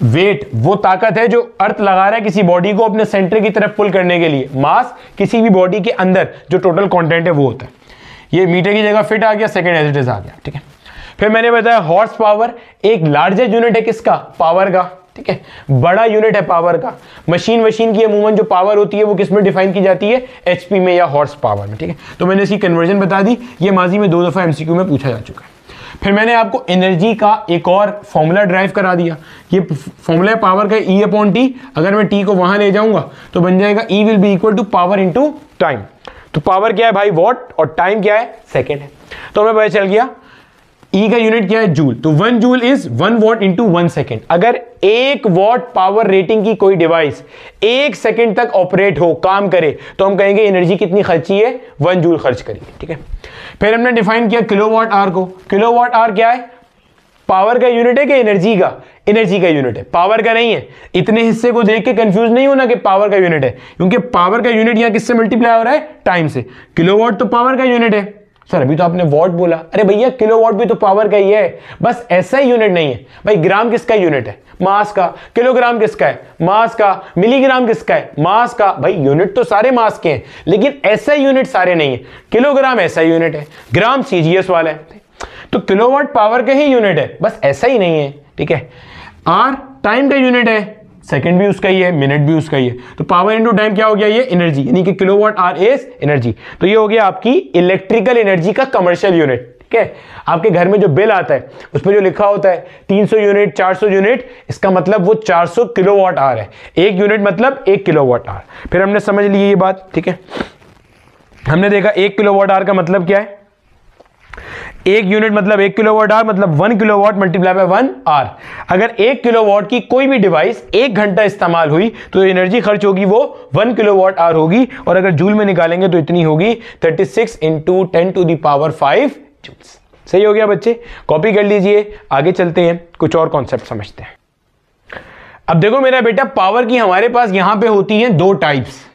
वेट वो ताकत है जो अर्थ लगा रहा है किसी बॉडी को अपने सेंटर की तरफ पुल करने के लिए, मास किसी भी बॉडी के अंदर जो टोटल कंटेंट है वो होता है। ये मीटर की जगह फिट आ गया, सेकंड एज इट इज आ गया, ठीक है। फिर मैंने बताया हॉर्स पावर एक लार्जेस्ट यूनिट है किसका, पावर का, ठीक है, बड़ा यूनिट है पावर का। मशीन की अमूमन जो पावर होती है वो किस में डिफाइन की जाती है, एचपी में या हॉर्स पावर में, ठीक है। तो मैंने इसकी कन्वर्जन बता दी, ये माजी में 2 दफा एमसीक्यू में पूछा जा चुका है। फिर मैंने आपको एनर्जी का एक और फॉर्मूला ड्राइव करा दिया, ये फॉर्मूला है पावर का E/T, अगर मैं T को वहां ले जाऊंगा तो बन जाएगा E will be equal to power into time. तो पावर क्या है भाई, वॉट, और टाइम क्या है, सेकेंड है। तो हमें पता चल गया E का यूनिट क्या है, जूल, तो 1 joule is 1 what into 1 second. अगर 1 वॉट पावर रेटिंग की कोई डिवाइस 1 सेकेंड तक ऑपरेट हो, काम करे, तो हम कहेंगे एनर्जी कितनी खर्ची है, 1 जूल खर्च करिए, ठीक है। फिर हमने डिफाइन किया किलोवाट आवर को। किलोवाट आवर क्या है, पावर का यूनिट है कि एनर्जी का, एनर्जी का यूनिट है, पावर का नहीं है। इतने हिस्से को देख के कंफ्यूज नहीं होना कि पावर का यूनिट है, क्योंकि पावर का यूनिट यहां किससे मल्टीप्लाई हो रहा है, टाइम से। किलोवाट तो पावर का यूनिट है। सर अभी तो आपने वॉट बोला, अरे भैया किलोवाट भी तो पावर का ही है, बस ऐसा ही यूनिट नहीं है भाई। ग्राम किसका यूनिट है, मास का। किलोग्राम किसका है, मास का। मिलीग्राम किसका है, मास का। भाई यूनिट तो सारे मास के हैं, लेकिन ऐसा यूनिट सारे नहीं है। किलोग्राम ऐसा यूनिट है, ग्राम सीजीएस वाला है। तो किलोवाट पावर का ही यूनिट है, बस ऐसा ही नहीं है, ठीक है। आर टाइम का यूनिट है, सेकंड भी उसका ही है, मिनट भी उसका ही है। तो पावर इनटू टाइम क्या हो गया, ये एनर्जी, यानी कि किलोवाट आवर इज एनर्जी। तो ये हो गया आपकी इलेक्ट्रिकल एनर्जी का कमर्शियल यूनिट, ठीक है। आपके घर में जो बिल आता है उस पर जो लिखा होता है 300 यूनिट, 400 यूनिट, इसका मतलब वो 400 किलोवाट आवर है। 1 यूनिट मतलब 1 किलोवाट आवर। फिर हमने समझ ली ये बात, ठीक है। हमने देखा 1 किलोवाट आवर का मतलब क्या है, 1 यूनिट मतलब 1 किलोवाट आवर, मतलब 1 किलोवाट मल्टीप्लाई बाय 1 आवर। अगर 1 किलोवाट की कोई भी डिवाइस 1 घंटा इस्तेमाल हुई तो एनर्जी खर्च होगी वो 1 किलोवाट आवर होगी, और अगर जूल में निकालेंगे तो इतनी होगी 36 into 10 to the power 5 joules. सही हो गया बच्चे, कॉपी कर लीजिए, आगे चलते हैं, कुछ और कॉन्सेप्ट समझते हैं। अब देखो मेरा बेटा, पावर की हमारे पास यहां पे होती है 2 टाइप्स,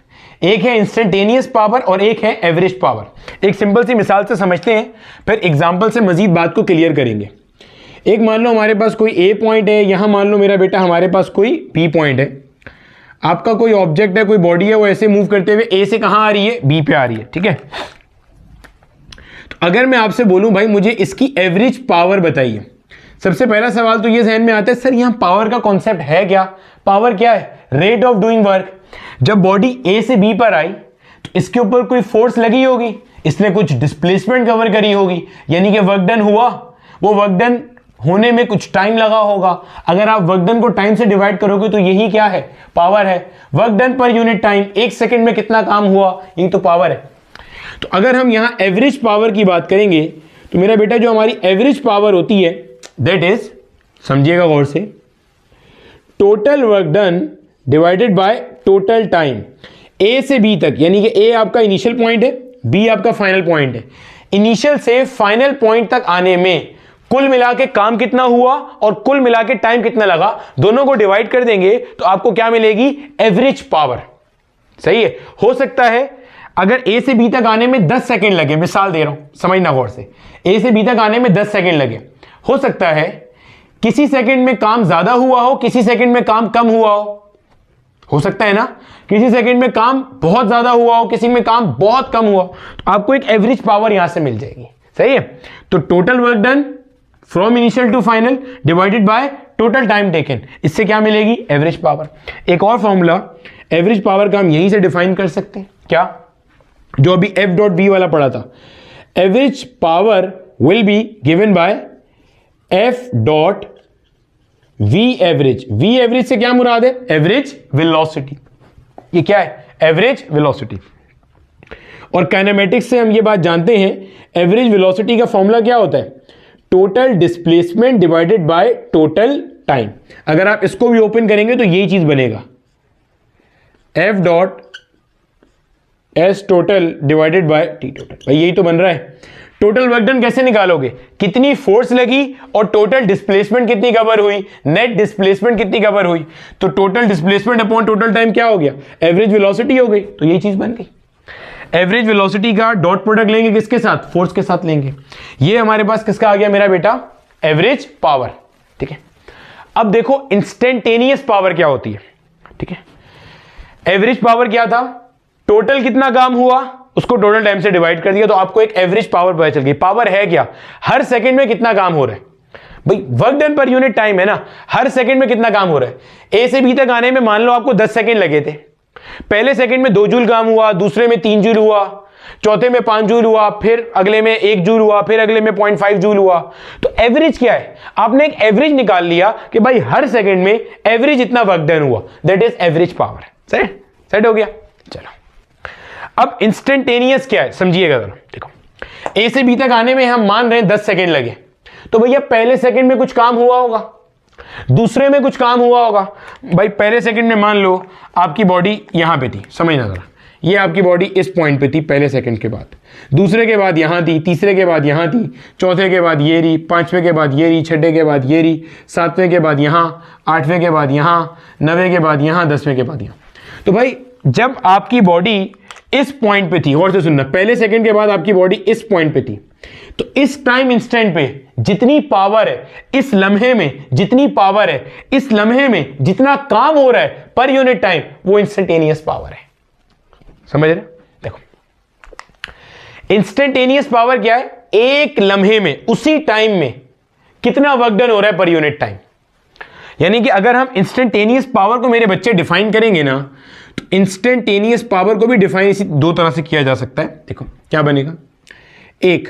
एक है इंस्टेंटेनियस पावर और एक है एवरेज पावर। एक सिंपल सी मिसाल से समझते हैं, फिर एग्जांपल से मजीद बात को क्लियर करेंगे। एक मान लो हमारे पास कोई ए पॉइंट है, यहां मान लो मेरा बेटा हमारे पास कोई बी पॉइंट है। आपका कोई ऑब्जेक्ट है, कोई बॉडी है, वो ऐसे मूव करते हुए ए से कहां आ रही है, बी पे आ रही है, ठीक है। तो अगर मैं आपसे बोलूं भाई मुझे इसकी एवरेज पावर बताइए, सबसे पहला सवाल तो ये जहन में आता है, सर यहां पावर का कॉन्सेप्ट है क्या। पावर क्या है, रेट ऑफ डूइंग वर्क। जब बॉडी ए से बी पर आई तो इसके ऊपर कोई फोर्स लगी होगी, इसने कुछ डिस्प्लेसमेंट कवर करी होगी, यानी कि वर्क डन हुआ। वो वर्क डन होने में कुछ टाइम लगा होगा। अगर आप वर्क डन को टाइम से डिवाइड करोगे तो यही क्या है, पावर है। Work done per unit time, 1 second में कितना काम हुआ, यही तो पावर है। तो अगर हम यहां एवरेज पावर की बात करेंगे तो मेरा बेटा जो हमारी एवरेज पावर होती है दैट इज, समझिएगा गौर से, total work done divided by total time A से बी तक, यानी कि ए आपका इनिशियल पॉइंट है, बी आपका फाइनल पॉइंट है। इनिशियल से फाइनल पॉइंट तक आने में कुल मिला के काम कितना हुआ और कुल मिला के टाइम कितना लगा, दोनों को डिवाइड कर देंगे तो आपको क्या मिलेगी, एवरेज पावर। सही है। हो सकता है अगर ए से बी तक आने में 10 सेकेंड लगे, मिसाल दे रहा हूं, समझना गौर से, ए से बी तक आने में 10 सेकेंड लगे, हो सकता है किसी सेकंड में काम ज्यादा हुआ हो, किसी सेकंड में काम कम हुआ हो सकता है ना, किसी सेकंड में काम बहुत ज्यादा हुआ हो, किसी में काम बहुत कम हुआ, तो आपको एक एवरेज पावर यहां से मिल जाएगी। सही है। तो total work done from initial to final divided by total time taken, इससे क्या मिलेगी, एवरेज पावर। एक और फॉर्मूला एवरेज पावर का हम यहीं से डिफाइन कर सकते हैं, क्या, जो अभी एफ डॉट बी वाला पढ़ा था। Average power will be given by F dot V average. V average से क्या मुराद है, एवरेज वेलोसिटी। ये क्या है, एवरेज वेलोसिटी। और काइनेमेटिक्स से हम ये बात जानते हैं, एवरेज वेलोसिटी का फॉर्मूला क्या होता है, total displacement divided by total time. अगर आप इसको भी ओपन करेंगे तो यही चीज बनेगा, F dot S total divided by T total. भाई यही तो बन रहा है। टोटल वर्क डन कैसे निकालोगे? कितनी फोर्स लगी और टोटल डिस्प्लेसमेंट कितनी कवर हुई, नेट डिस्प्लेसमेंट कितनी कवर हुई। तो total displacement upon total time क्या हो गया? एवरेज वेलोसिटी हो गई। तो यही चीज बन गई। एवरेज वेलोसिटी का डॉट प्रोडक्ट लेंगे किसके साथ? फोर्स के साथ लेंगे। ये हमारे पास किसका आ गया मेरा बेटा? Average power. ठीक है, अब देखो इंस्टेंटेनियस पावर क्या होती है। ठीक है, एवरेज पावर क्या था? टोटल कितना काम हुआ उसको टोटल टाइम से डिवाइड कर दिया तो आपको एक एवरेज पावर पता चल गई। पावर है क्या? हर सेकंड में कितना काम हो रहा है। भाई work done per unit time है ना, हर सेकंड में कितना काम हो रहा है। ए से बी तक आने में मान लो आपको 10 सेकंड लगे थे। पहले सेकंड में 2 जूल काम हुआ, दूसरे में 3 जूल हुआ, चौथे में 5 जूल हुआ, फिर अगले में 1 जूल हुआ, फिर अगले में 0.5 जूल हुआ। तो एवरेज क्या है? आपने एक एवरेज निकाल लिया कि भाई हर सेकंड में एवरेज इतना वर्क डन हुआ, that is average power. Set हो गया। चलो अब इंस्टेंटेनियस क्या है समझिएगा जरा। देखो ए से बी तक आने में हम मान रहे हैं 10 सेकंड लगे, तो भैया पहले सेकंड में कुछ काम हुआ होगा, दूसरे में कुछ काम हुआ होगा। भाई पहले सेकंड में मान लो आपकी बॉडी यहां पे थी, समझना जरा, ये आपकी बॉडी इस पॉइंट पे थी पहले सेकंड के बाद, दूसरे के बाद यहां थी, तीसरे के बाद यहां थी, चौथे के बाद ये रही, पांचवें के बाद ये रही, छठे के बाद ये रही, सातवें के बाद यहां, आठवें के बाद यहां, 9वें के बाद यहां, 10वें के बाद यहां। तो भाई जब आपकी बॉडी इस पॉइंट पे थी, और से सुनना, पहले सेकंड के बाद आपकी बॉडी इस पॉइंट पे थी, तो इस टाइम इंस्टेंट पे जितनी पावर है इस लम्हे में, जितनी पावर है इस लम्हे में, जितना काम हो रहा है पर यूनिट टाइम, वो इंस्टेंटेनियस पावर है। समझ रहे? देखो इंस्टेंटेनियस पावर क्या है? एक लम्हे में, उसी टाइम में कितना वर्क डन हो रहा है पर यूनिट टाइम। यानी कि अगर हम इंस्टेंटेनियस पावर को मेरे बच्चे डिफाइन करेंगे ना, तो इंस्टेंटेनियस पावर को भी डिफाइन इसी 2 तरह से किया जा सकता है। देखो क्या बनेगा? एक,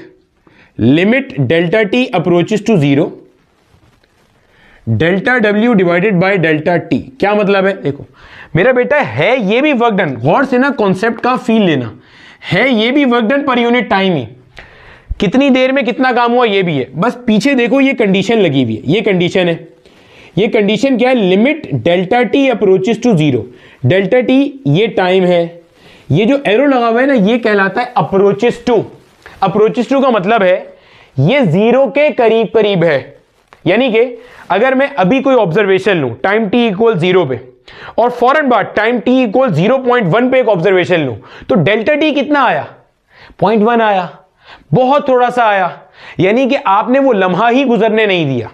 limit delta T approaches to 0, delta W divided by delta T. क्या मतलब है? देखो मेरा बेटा है ये भी वर्क डन, गौर से ना कॉन्सेप्ट का फील लेना, है ये भी work done per unit time ही, कितनी देर में कितना काम हुआ ये भी है। बस पीछे देखो ये कंडीशन लगी हुई है, ये कंडीशन है। ये कंडीशन क्या है? Limit delta T approaches to 0। Delta T ये टाइम है, ये जो एरो लगा हुआ है ना ये कहलाता है अप्रोचेस टू। अप्रोचेस टू का मतलब है ये 0 के करीब करीब है। यानी कि अगर मैं अभी कोई ऑब्जर्वेशन लूं टाइम टी इक्वल 0 पे, और फौरन बाद टाइम टी इक्वल 0.1 पे एक ऑब्जर्वेशन लूं, तो डेल्टा टी कितना आया? 0.1 आया, बहुत थोड़ा सा आया। यानी कि आपने वो लम्हा ही गुजरने नहीं दिया।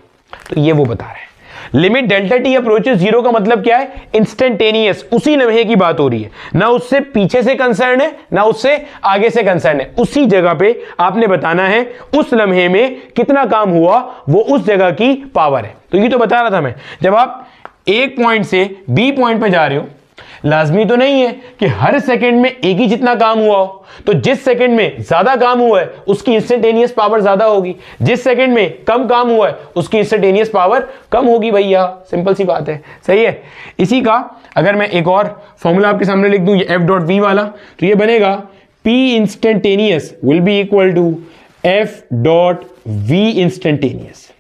तो ये वो बता रहे हैं लिमिट डेल्टा टी अप्रोचेस 0 का मतलब क्या है? इंस्टेंटेनियस, उसी लम्हे की बात हो रही है, ना उससे पीछे से कंसर्न है ना उससे आगे से कंसर्न है। उसी जगह पे आपने बताना है उस लम्हे में कितना काम हुआ, वो उस जगह की पावर है। तो ये तो बता रहा था मैं, जब आप एक पॉइंट से बी पॉइंट पे जा रहे हो, लाजमी तो नहीं है कि हर सेकंड में एक ही जितना काम हुआ हो। तो जिस सेकंड में ज्यादा काम हुआ है उसकी इंस्टेंटेनियस पावर ज्यादा होगी, जिस सेकंड में कम काम हुआ है उसकी इंस्टेंटेनियस पावर कम होगी। भैया सिंपल सी बात है, सही है। इसी का अगर मैं एक और फॉर्मूला आपके सामने लिख दूं, ये एफ डॉट वी वाला, तो ये बनेगा P instantaneous will be equal to F dot V instantaneous.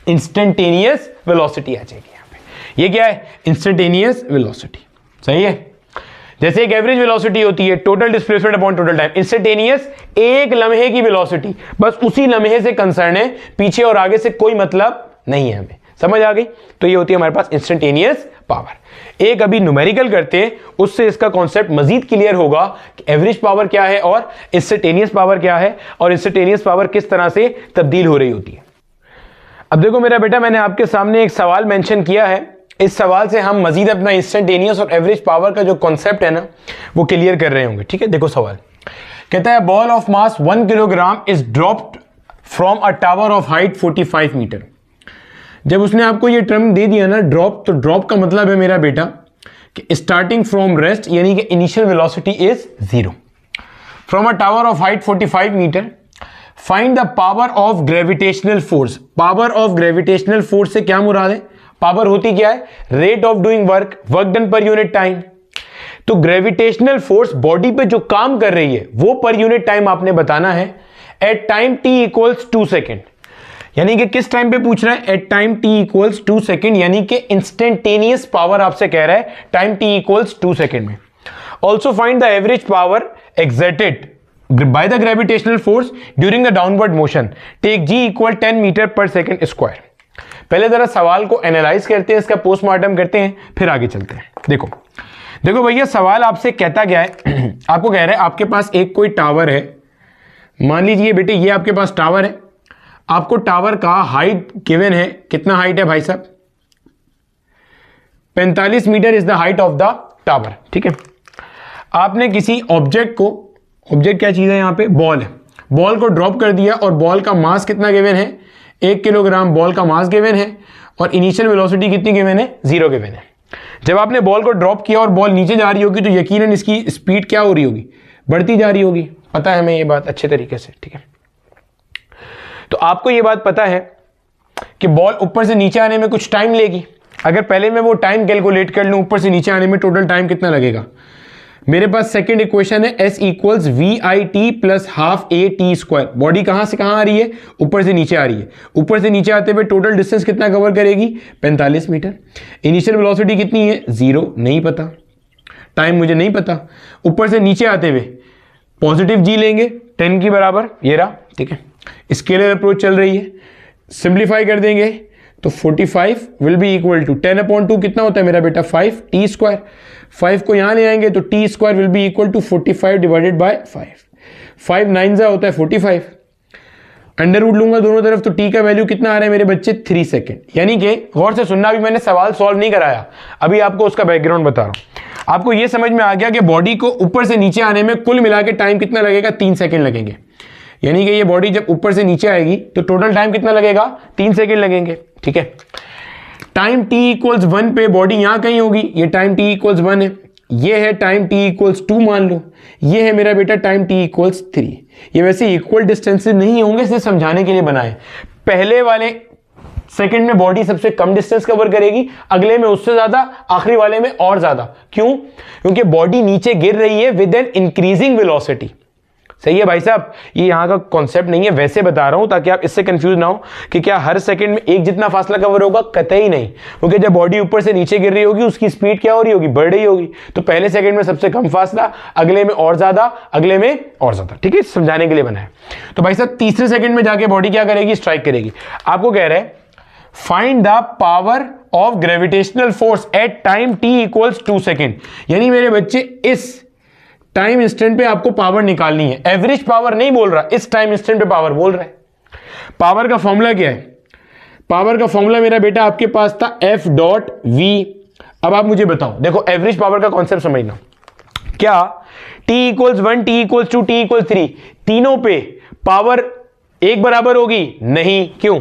Instantaneous velocity आ जाएगी यहां पे। ये क्या है? Instantaneous velocity. सही है। जैसे एक एवरेज वेलोसिटी होती है total displacement upon total time, instantaneous एक लम्हे की वेलोसिटी, बस उसी लम्हे से कंसर्न है, पीछे और आगे से कोई मतलब नहीं है हमें। समझ आ गई? तो ये होती है हमारे पास इंस्टेंटेनियस पावर। एक अभी न्यूमेरिकल करते हैं, उससे इसका कॉन्सेप्ट मजीद क्लियर होगा कि एवरेज पावर क्या है और इंस्टेंटेनियस पावर क्या है, और इंस्टेंटेनियस पावर किस तरह से तब्दील हो रही होती है। अब देखो मेरा बेटा, मैंने आपके सामने एक सवाल मेंशन किया है, इस सवाल से हम मजीद अपना इंस्टेंटेनियस और एवरेज पावर का जो कॉन्सेप्ट है ना वो क्लियर कर रहे होंगे। ठीक है, देखो सवाल कहता है ball of mass 1 kilogram is dropped from a tower of height 45 metre. जब उसने आपको ये टर्म दे दिया ना ड्रॉप, तो ड्रॉप का मतलब है मेरा बेटा कि स्टार्टिंग फ्रॉम रेस्ट, यानी कि initial velocity is 0 from a tower of height 45 metre. Find the power of gravitational force. Power of gravitational force से क्या मुराद है? पावर होती क्या है? Rate of doing work, work done per unit time. तो ग्रेविटेशनल फोर्स बॉडी पे जो काम कर रही है वो पर यूनिट टाइम आपने बताना है at time t equals 2 second. यानी कि किस टाइम पे पूछ रहा है, at time t equals 2 second, यानी कि इंस्टेंटेनियस पावर आपसे कह रहा है टाइम t इक्वल्स 2 सेकेंड में। Also find the average power exerted by the gravitational force during the downward motion, take g equal 10 metre per second square. पहले जरा सवाल को एनालाइज करते हैं, इसका पोस्टमार्टम करते हैं, फिर आगे चलते हैं। देखो देखो भैया, सवाल आपसे कहता क्या है, आपको कह रहा है आपके पास एक कोई टावर है, मान लीजिए बेटे ये आपके पास टावर है, आपको टावर का हाइट गिवन है, कितना हाइट है भाई साहब, 45 metre is the height of the tower. ठीक है, आपने किसी ऑब्जेक्ट को, ऑब्जेक्ट क्या चीज है यहाँ पे, बॉल है, बॉल को ड्रॉप कर दिया और बॉल का मास कितना गिवन है, 1 किलोग्राम बॉल का मास गिवन है और इनिशियल वेलोसिटी कितनी गिवन है, 0 गिवन है। जब आपने बॉल को ड्रॉप किया और बॉल नीचे जा रही होगी तो यकीनन इसकी स्पीड क्या हो रही होगी, बढ़ती जा रही होगी, पता है हमें ये बात अच्छे तरीके से। ठीक है, तो आपको ये बात पता है कि बॉल ऊपर से नीचे आने में कुछ टाइम लेगी। अगर पहले मैं वो टाइम कैलकुलेट कर लूँ ऊपर से नीचे आने में टोटल टाइम कितना लगेगा, मेरे पास सेकंड इक्वेशन है s equals V I T plus half A T square. Body कहां से कहां आ रही है, ऊपर से नीचे आ रही है, ऊपर से नीचे आते हुए टोटल डिस्टेंस कितना कवर करेगी, 45 मीटर। इनिशियल वेलोसिटी कितनी है, 0 नहीं पता, टाइम मुझे नहीं पता। ऊपर से नीचे आते हुए पॉजिटिव जी लेंगे 10 की बराबर, ये रहा। ठीक है, स्केलर अप्रोच चल रही है, सिंप्लीफाई कर देंगे तो 45 विल बी इक्वल टू 10/2 कितना होता है मेरा बेटा, 5 टी स्क्वायर। 5 को यहां ले आएंगे तो T square will be equal to 45 divided by 5। 5 9 जा होता है 45, अंडर रूट लूंगा दोनों तरफ तो टी का वैल्यू कितना आ रहा है मेरे बच्चे, 3 सेकेंड। यानी कि गौर से सुनना, अभी मैंने सवाल सॉल्व नहीं कराया, अभी आपको उसका बैकग्राउंड बता रहा हूं। आपको यह समझ में आ गया कि बॉडी को ऊपर से नीचे आने में कुल मिला के टाइम कितना लगेगा, 3 सेकेंड लगेंगे। यानी कि ये बॉडी जब ऊपर से नीचे आएगी तो टोटल टाइम कितना लगेगा, 3 सेकेंड लगेंगे। ठीक है, टाइम t इक्वल्स 1 पे बॉडी यहां कहीं होगी, ये टाइम t इक्वल्स 1 है, ये है टाइम t इक्वल्स 2 मान लो, ये है मेरा बेटा टाइम t इक्वल्स 3। ये वैसे इक्वल डिस्टेंसेस नहीं होंगे, सिर्फ समझाने के लिए बनाए। पहले वाले सेकंड में बॉडी सबसे कम डिस्टेंस कवर करेगी, अगले में उससे ज्यादा, आखिरी वाले में और ज्यादा। क्यों, क्योंकि बॉडी नीचे गिर रही है विद एन इंक्रीजिंग वेलोसिटी। सही है भाई साहब, ये यहाँ का कॉन्सेप्ट नहीं है, वैसे बता रहा हूं ताकि आप इससे कंफ्यूज ना हो कि क्या हर सेकंड में एक जितना फासला कवर होगा, कतई नहीं। क्योंकि जब बॉडी ऊपर से नीचे गिर रही होगी उसकी स्पीड क्या हो रही होगी, बढ़ रही होगी। तो पहले सेकंड में सबसे कम फासला, अगले में और ज्यादा, अगले में और ज्यादा। ठीक है, समझाने के लिए बना है। तो भाई साहब तीसरे सेकंड में जाके बॉडी क्या करेगी, स्ट्राइक करेगी। आपको कह रहे हैं find the power of gravitational force at time t equals 2 second. यानी मेरे बच्चे इस टाइम इंस्टेंट पे आपको पावर निकालनी है, एवरेज पावर नहीं बोल रहा, इस टाइम इंस्टेंट पे पावर बोल रहा है। पावर का फॉर्मूला क्या है, पावर का फॉर्मूला मेरा बेटा आपके पास था F डॉट V। अब आप मुझे बताओ, देखो एवरेज पावर का कॉन्सेप्ट समझना, क्या t equals 1, t equals 2, t equals 3 तीनों पे पावर एक बराबर होगी, नहीं। क्यों,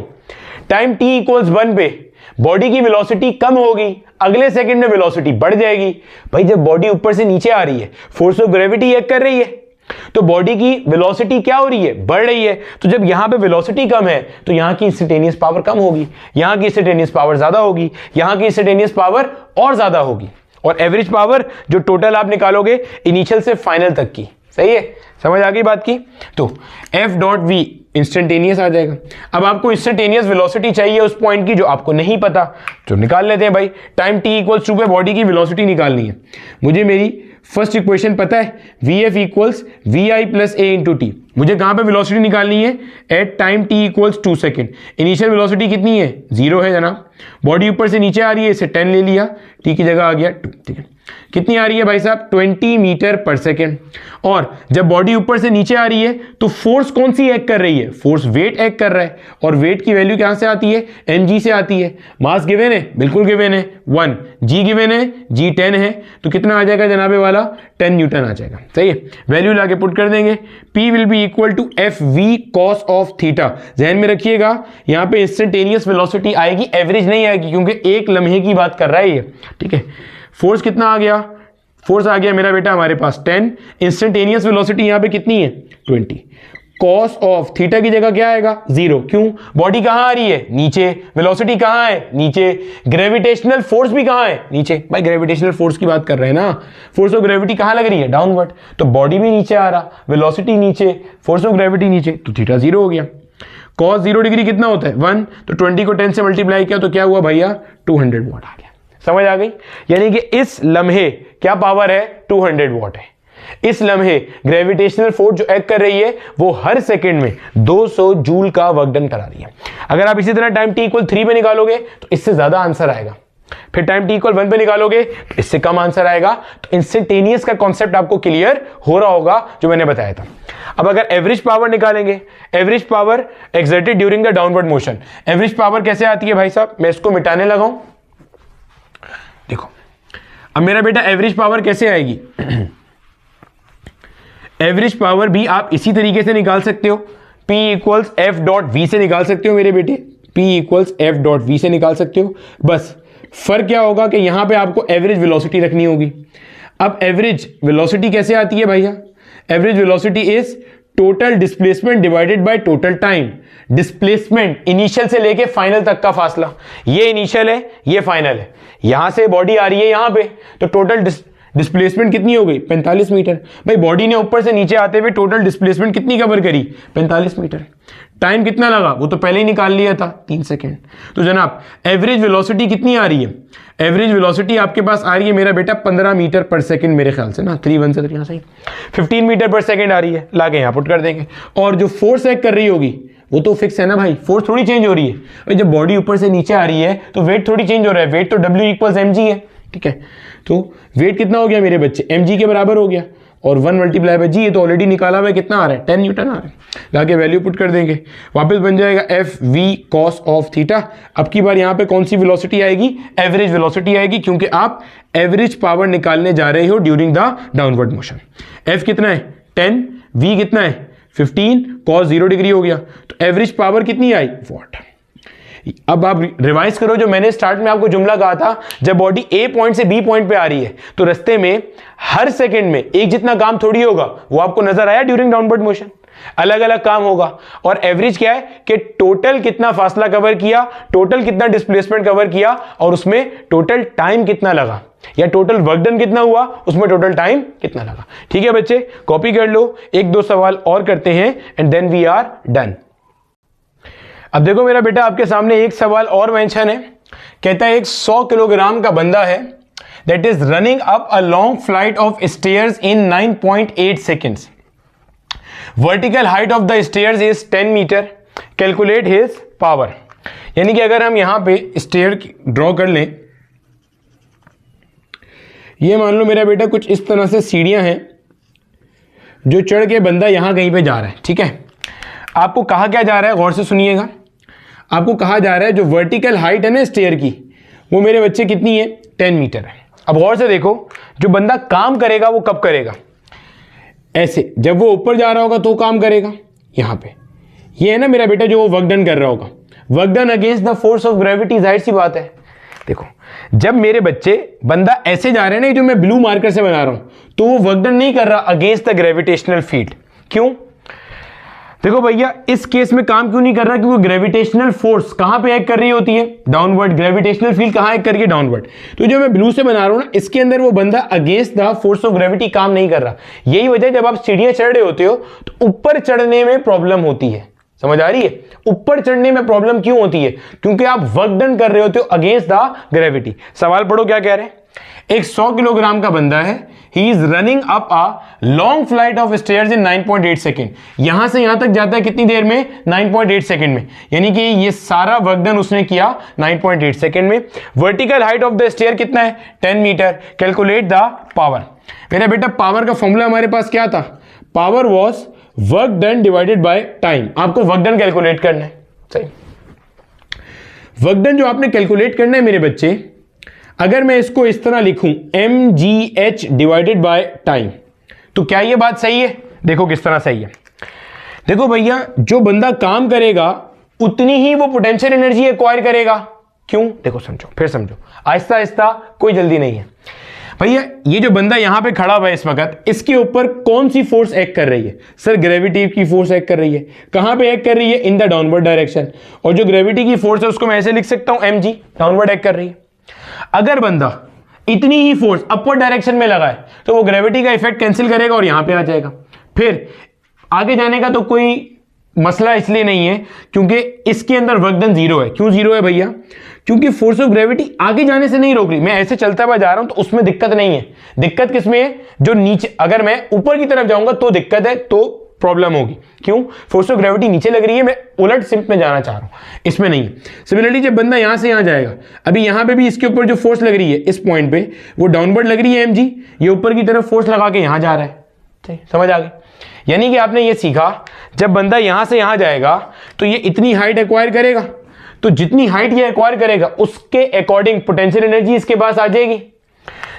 टाइम t इक्वल्स 1 पे बॉडी की वेलोसिटी कम होगी, अगले सेकंड में वेलोसिटी बढ़ जाएगी। भाई जब बॉडी ऊपर से नीचे आ रही है, फोर्स ऑफ ग्रेविटी एक्ट कर रही है, तो बॉडी की वेलोसिटी क्या हो रही है, बढ़ रही है। तो जब यहां पे वेलोसिटी कम है तो यहां की इंस्टेंटेनियस पावर कम होगी, यहां की इंस्टेंटेनियस पावर ज्यादा होगी, यहां की इंस्टेंटेनियस पावर और ज्यादा होगी। और एवरेज पावर जो टोटल आप निकालोगे इनिशियल से फाइनल तक की। सही है, समझ आ गई बात की। तो F डॉट V इंस्टेंटेनियस आ जाएगा। अब आपको इंस्टेंटेनियस वेलोसिटी चाहिए उस पॉइंट की जो आपको नहीं पता, तो निकाल लेते हैं भाई। टाइम t इक्वल्स 2 पे बॉडी की वेलोसिटी निकालनी है। मुझे मेरी फर्स्ट इक्वेशन पता है, Vf equals V I plus A into T. मुझे कहां पे वेलोसिटी निकालनी है, at time t equals 2 second. Initial velocity कितनी है, 0 है जनाब। बॉडी ऊपर से नीचे आ रही है, इसे 10 ले लिया, t की जगह आ गया 2। ठीक है, कितनी आ रही है भाई साहब, 20 मीटर पर सेकेंड। और जब बॉडी ऊपर से नीचे आ रही है तो फोर्स कौन सी एक्ट कर रही है, फोर्स वेट एक्ट कर रहा है। और वेट की वैल्यू कहां से आती है, mg से आती है। मास गिवन है, बिल्कुल गिवन है 1, g गिवन है, g 10 है, तो कितना आ जाएगा जनाबे वाला, 10 न्यूटन आ जाएगा। सही है, वैल्यू लाके पुट कर देंगे, p will be equal to F V cos of theta. ध्यान में रखिएगा यहां पे इंस्टेंटेनियस वेलोसिटी आएगी, एवरेज नहीं आएगी, क्योंकि एक लम्हे की बात कर रहा है ये। ठीक है, फोर्स कितना आ गया, फोर्स आ गया मेरा बेटा हमारे पास 10। इंस्टेंटेनियस वेलोसिटी यहां पे कितनी है, 20। कॉस ऑफ थीटा की जगह क्या आएगा, 0। क्यों, बॉडी कहां आ रही है, नीचे, वेलोसिटी कहां है, नीचे, ग्रेविटेशनल फोर्स भी कहां है, नीचे। भाई ग्रेविटेशनल फोर्स की बात कर रहे हैं ना, फोर्स ऑफ ग्रेविटी कहां लग रही है, डाउनवर्ड। तो बॉडी भी नीचे आ रहा, वेलोसिटी नीचे, फोर्स ऑफ ग्रेविटी नीचे, तो थीटा 0 हो गया। cos 0 डिग्री कितना होता है 1, तो 20 को 10 से मल्टीप्लाई किया तो क्या हुआ भैया 200 वॉट आ गया। समझ आ गई? यानी कि इस लम्हे क्या पावर है 200 वॉट है। इस लम्हे ग्रेविटेशनल फोर्स जो एक्ट कर रही है वो हर सेकंड में 200 जूल का वर्क डन करा रही है। अगर आप इसी तरह टाइम t इक्वल 3 पे निकालोगे तो इससे ज्यादा आंसर आएगा, फिर टाइम t इक्वल 1 पे निकालोगे तो इससे कम आंसर आएगा। तो इंस्टेंटेनियस का कॉन्सेप्ट आपको क्लियर हो रहा होगा जो मैंने बताया था। अब अगर एवरेज पावर निकालेंगे, average power exerted during the downward motion, average power कैसे आती है भाई साहब, मैं इसको मिटाने लगा हूं। देखो अब मेरा बेटा एवरेज पावर कैसे आएगी, एवरेज पावर भी आप इसी तरीके से निकाल सकते हो, P equals F dot V से निकाल सकते हो मेरे बेटे, P equals F dot V से निकाल सकते हो। बस फर्क क्या होगा कि यहां पे आपको एवरेज वेलोसिटी रखनी होगी। अब एवरेज वेलोसिटी कैसे आती है भैया, average velocity is total displacement divided by total time. Displacement initial से लेके फाइनल तक का फासला, ये इनिशियल है ये फाइनल है, यहां से बॉडी आ रही है यहां पे, तो टोटल डिस्प्लेसमेंट कितनी हो गई 45 मीटर। भाई बॉडी ने ऊपर से नीचे आते हुए टोटल डिस्प्लेसमेंट कितनी कवर करी 45 मीटर। टाइम कितना लगा वो तो पहले ही निकाल लिया था 3 सेकेंड। तो जनाब एवरेज वेलोसिटी कितनी आ रही है, एवरेज वेलोसिटी आपके पास आ रही है मेरा बेटा 15 मीटर पर सेकंड मेरे ख्याल से ना, 3 1 से यहाँ सही 15 मीटर पर सेकंड आ रही है, लाके यहाँ पुट कर देंगे। और जो फोर्स एक्ट कर रही होगी वो तो फिक्स है ना भाई, फोर्स थोड़ी चेंज हो रही है भाई, जब बॉडी ऊपर से नीचे आ रही है तो वेट थोड़ी चेंज हो रहा है, वेट तो W इक्वल्स mg है, ठीक है। तो वेट कितना हो गया मेरे बच्चे mg के बराबर हो गया, और 1 मल्टीप्लाई बाय जी, ये तो ऑलरेडी निकाला हुआ है, कितना आ रहा है 10 न्यूटन आ रहा है, लाके वैल्यू पुट कर देंगे, वापस बन जाएगा F V cos of theta. अब की बार यहाँ पे कौन सी वेलोसिटी आएगी, एवरेज वेलोसिटी आएगी, क्योंकि आप एवरेज पावर निकालने जा रहे हो during the downward motion. F कितना है 10, वी कितना है 15, कॉस 0 डिग्री हो गया, तो एवरेज पावर कितनी आई वॉट। अब आप रिवाइज करो जो मैंने स्टार्ट में आपको जुमला कहा था, जब बॉडी ए पॉइंट से बी पॉइंट पे आ रही है तो रास्ते में हर सेकंड में एक जितना काम थोड़ी होगा, वो आपको नजर आया ड्यूरिंग डाउनवर्ड मोशन, अलग अलग काम होगा। और एवरेज क्या है कि टोटल कितना फासला कवर किया, टोटल कितना डिस्प्लेसमेंट कवर किया, और उसमें टोटल टाइम कितना लगा, या टोटल वर्क डन कितना हुआ, उसमें टोटल टाइम कितना लगा। ठीक है बच्चे, कॉपी कर लो, 1-2 सवाल और करते हैं and then we are done. अब देखो मेरा बेटा आपके सामने एक सवाल और मेंशन है, कहता है एक 100 किलोग्राम का बंदा है that is running up a long flight of stairs in 9.8 seconds, vertical height of the stairs is 10 metre, calculate his power. यानी कि अगर हम यहां पे स्टेयर ड्रॉ कर लें, ये मान लो मेरा बेटा कुछ इस तरह से सीढ़ियां हैं जो चढ़ के बंदा यहां कहीं पे जा रहा है, ठीक है। आपको कहा क्या जा रहा है, गौर से सुनिएगा, आपको कहा जा रहा है जो वर्टिकल हाइट है ना स्टेयर की, वो मेरे बच्चे कितनी है 10 मीटर है। अब गौर से देखो, जो बंदा काम करेगा वो कब करेगा, ऐसे जब वो ऊपर जा रहा होगा तो काम करेगा, यहां पे ये है ना मेरा बेटा जो वो वर्क डन कर रहा होगा, work done against the force of gravity. जाहिर सी बात है, देखो जब मेरे बच्चे बंदा ऐसे जा रहे हैं ना, जो मैं ब्लू मार्कर से बना रहा हूं, तो वो वर्क डन नहीं कर रहा अगेंस्ट द ग्रेविटेशनल फील्ड। क्यों, देखो भैया इस केस में काम क्यों नहीं कर रहा, क्योंकि ग्रेविटेशनल फोर्स कहां पे एक्ट कर रही होती है, डाउनवर्ड। ग्रेविटेशनल फील्ड कहां एक्ट कर रही है, डाउनवर्ड। तो जो मैं ब्लू से बना रहा हूं ना, इसके अंदर वो बंदा against the force of gravity काम नहीं कर रहा। यही वजह जब आप सीढ़ियां चढ़ रहे होते हो तो ऊपर चढ़ने में प्रॉब्लम होती है, समझ आ रही है। ऊपर चढ़ने में प्रॉब्लम क्यों होती है, क्योंकि आप वर्क डन कर रहे होते हो अगेंस्ट द ग्रेविटी। सवाल पढ़ो क्या कह रहे हैं, एक 100 किलोग्राम का बंदा है, he is running up a long flight of stairs in 9.8 second. यहां से यहां तक जाता है कितनी देर में, 9.8 सेकेंड में, यानी कि ये सारा वर्क डन उसने किया 9.8 सेकेंड में। Vertical height of the stair कितना है 10 मीटर, कैलकुलेट द पावर। मेरा बेटा पावर का फॉर्मूला हमारे पास क्या था, power was work done divided by time. आपको वर्क डन कैलकुलेट करना है, सही। वर्क डन जो आपने कैलकुलेट करना है मेरे बच्चे, अगर मैं इसको इस तरह लिखूं mgh डिवाइडेड बाय टाइम, तो क्या ये बात सही है, देखो किस तरह सही है। देखो भैया जो बंदा काम करेगा उतनी ही वो पोटेंशियल एनर्जी एक्वायर करेगा। क्यों, देखो समझो, फिर समझो, आहिस्ता आहिस्ता, कोई जल्दी नहीं है। भैया ये जो बंदा यहां पे खड़ा हुआ है इस वक्त, इसके ऊपर कौन सी फोर्स एक्ट कर रही है, सर ग्रेविटी की फोर्स एक्ट कर रही है। कहां पे एक्ट कर रही है, इन द डाउनवर्ड डायरेक्शन। और जो ग्रेविटी की फोर्स है उसको मैं ऐसे लिख सकता हूं mg, डाउनवर्ड एक्ट कर रही है। अगर बंदा इतनी ही फोर्स अपवर्ड डायरेक्शन में लगाए तो वो ग्रेविटी का इफेक्ट कैंसिल करेगा और यहां पे आ जाएगा, फिर आगे जाने का तो कोई मसला इसलिए नहीं है क्योंकि इसके अंदर वर्क डन जीरो है। क्यों जीरो है भैया? क्योंकि फोर्स ऑफ ग्रेविटी आगे जाने से नहीं रोक रही, मैं ऐसे चलता हुआ जा रहा हूं तो उसमें दिक्कत नहीं है। दिक्कत किसमें है? जो नीचे, अगर मैं ऊपर की तरफ जाऊंगा तो दिक्कत है, तो प्रॉब्लम होगी। क्यों? फोर्स ऑफ ग्रेविटी नीचे लग रही है, मैं उलट सिंप में जाना चाह रहा हूं, इसमें नहीं है। सिमिलरली जब बंदा यहां से यहां जाएगा, अभी यहां पे भी इसके ऊपर जो फोर्स लग रही है इस पॉइंट पे, वो डाउनवर्ड लग रही है mg, ये ऊपर की तरफ फोर्स लगा के यहां जा रहा है। समझ आ गई? यानी कि आपने ये सीखा, जब बंदा यहां से यहां जाएगा तो ये इतनी हाइट एक्वायर करेगा, तो जितनी हाइट ये एक्वायर करेगा उसके अकॉर्डिंग पोटेंशियल एनर्जी इसके पास आ जाएगी।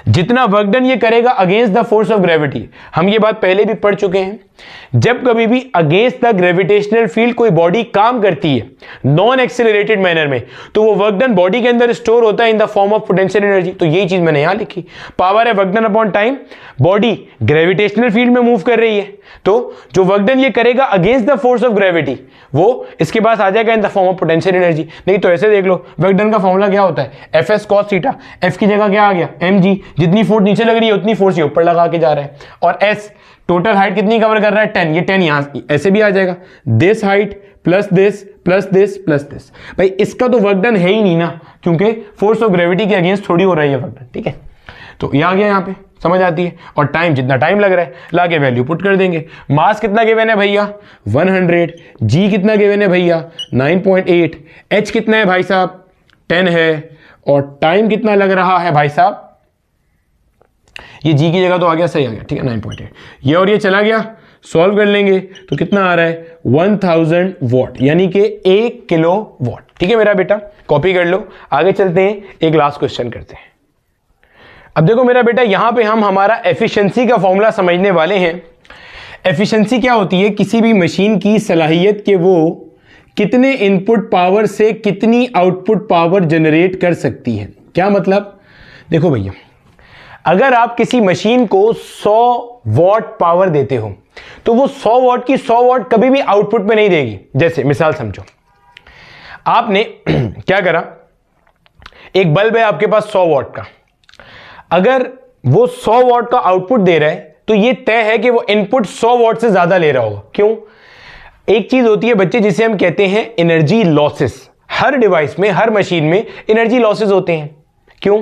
जितना वर्क डन ये करेगा against the force of gravity, हम ये बात पहले भी पढ़ चुके हैं, जब कभी भी अगेंस्ट द ग्रेविटेशनल फील्ड कोई बॉडी काम करती है नॉन एक्सेलरेटेड मैनर में, तो वो वर्क डन बॉडी के अंदर स्टोर होता है इन the form of potential energy. तो यही चीज मैंने यहां लिखी, पावर है work done upon time. Body gravitational field में मूव कर रही है, तो जो वर्क डन ये करेगा against the force of gravity, वो इसके पास आ जाएगा in the form of potential energy. नहीं तो ऐसे देख लो, वर्क डन का फॉर्मूला क्या होता है? F S cos theta, F की जगह क्या आ गया? mg, जितनी फोर्स नीचे लग रही है उतनी फोर्स ये ऊपर लगा के जा रहा है, और s टोटल हाइट कितनी कवर कर रहा है? 10, ये 10 यहां ऐसे भी आ जाएगा, this height plus this plus this plus this. भाई इसका तो वर्क डन है ही नहीं ना, क्योंकि फोर्स ऑफ ग्रेविटी के अगेंस्ट थोड़ी हो रही है वर्क डन। ठीक है, तो ये आ गया, यहां पे समझ आती है। और टाइम, जितना टाइम लग रहा है लाके वैल्यू पुट कर देंगे। मास कितना गिवन है भैया? 100। जी कितना गिवन है भैया? 9.8। एच कितना है भाई साहब? 10 है। और टाइम कितना लग रहा है भाई साहब? ये जी की जगह तो आ गया, सही आ गया, ठीक है, 9.8। ये और ये चला गया, सॉल्व कर लेंगे तो कितना आ रहा है? 1000 वॉट, यानी कि 1 किलो वॉट। ठीक है मेरा बेटा, कॉपी कर लो। आगे चलते हैं, एक लास्ट क्वेश्चन करते हैं। अब देखो मेरा बेटा, यहां पे हम हमारा एफिशिएंसी का फॉर्मूला समझने वाले हैं। एफिशिएंसी क्या होती है? किसी भी मशीन की सलाहियत के वो कितने इनपुट पावर से कितनी आउटपुट पावर जनरेट कर सकती है। क्या मतलब? देखो भैया, अगर आप किसी मशीन को 100 वॉट पावर देते हो तो वो 100 वॉट की 100 वॉट कभी भी आउटपुट में नहीं देगी। जैसे मिसाल समझो, आपने क्या करा, एक बल्ब है आपके पास 100 वॉट का, अगर वो 100 वॉट का आउटपुट दे रहा है तो ये तय है कि वो इनपुट 100 वॉट से ज्यादा ले रहा होगा। क्यों? एक चीज होती है बच्चे जिसे हम कहते हैं एनर्जी लॉसेस। हर डिवाइस में, हर मशीन में एनर्जी लॉसेस होते हैं। क्यों?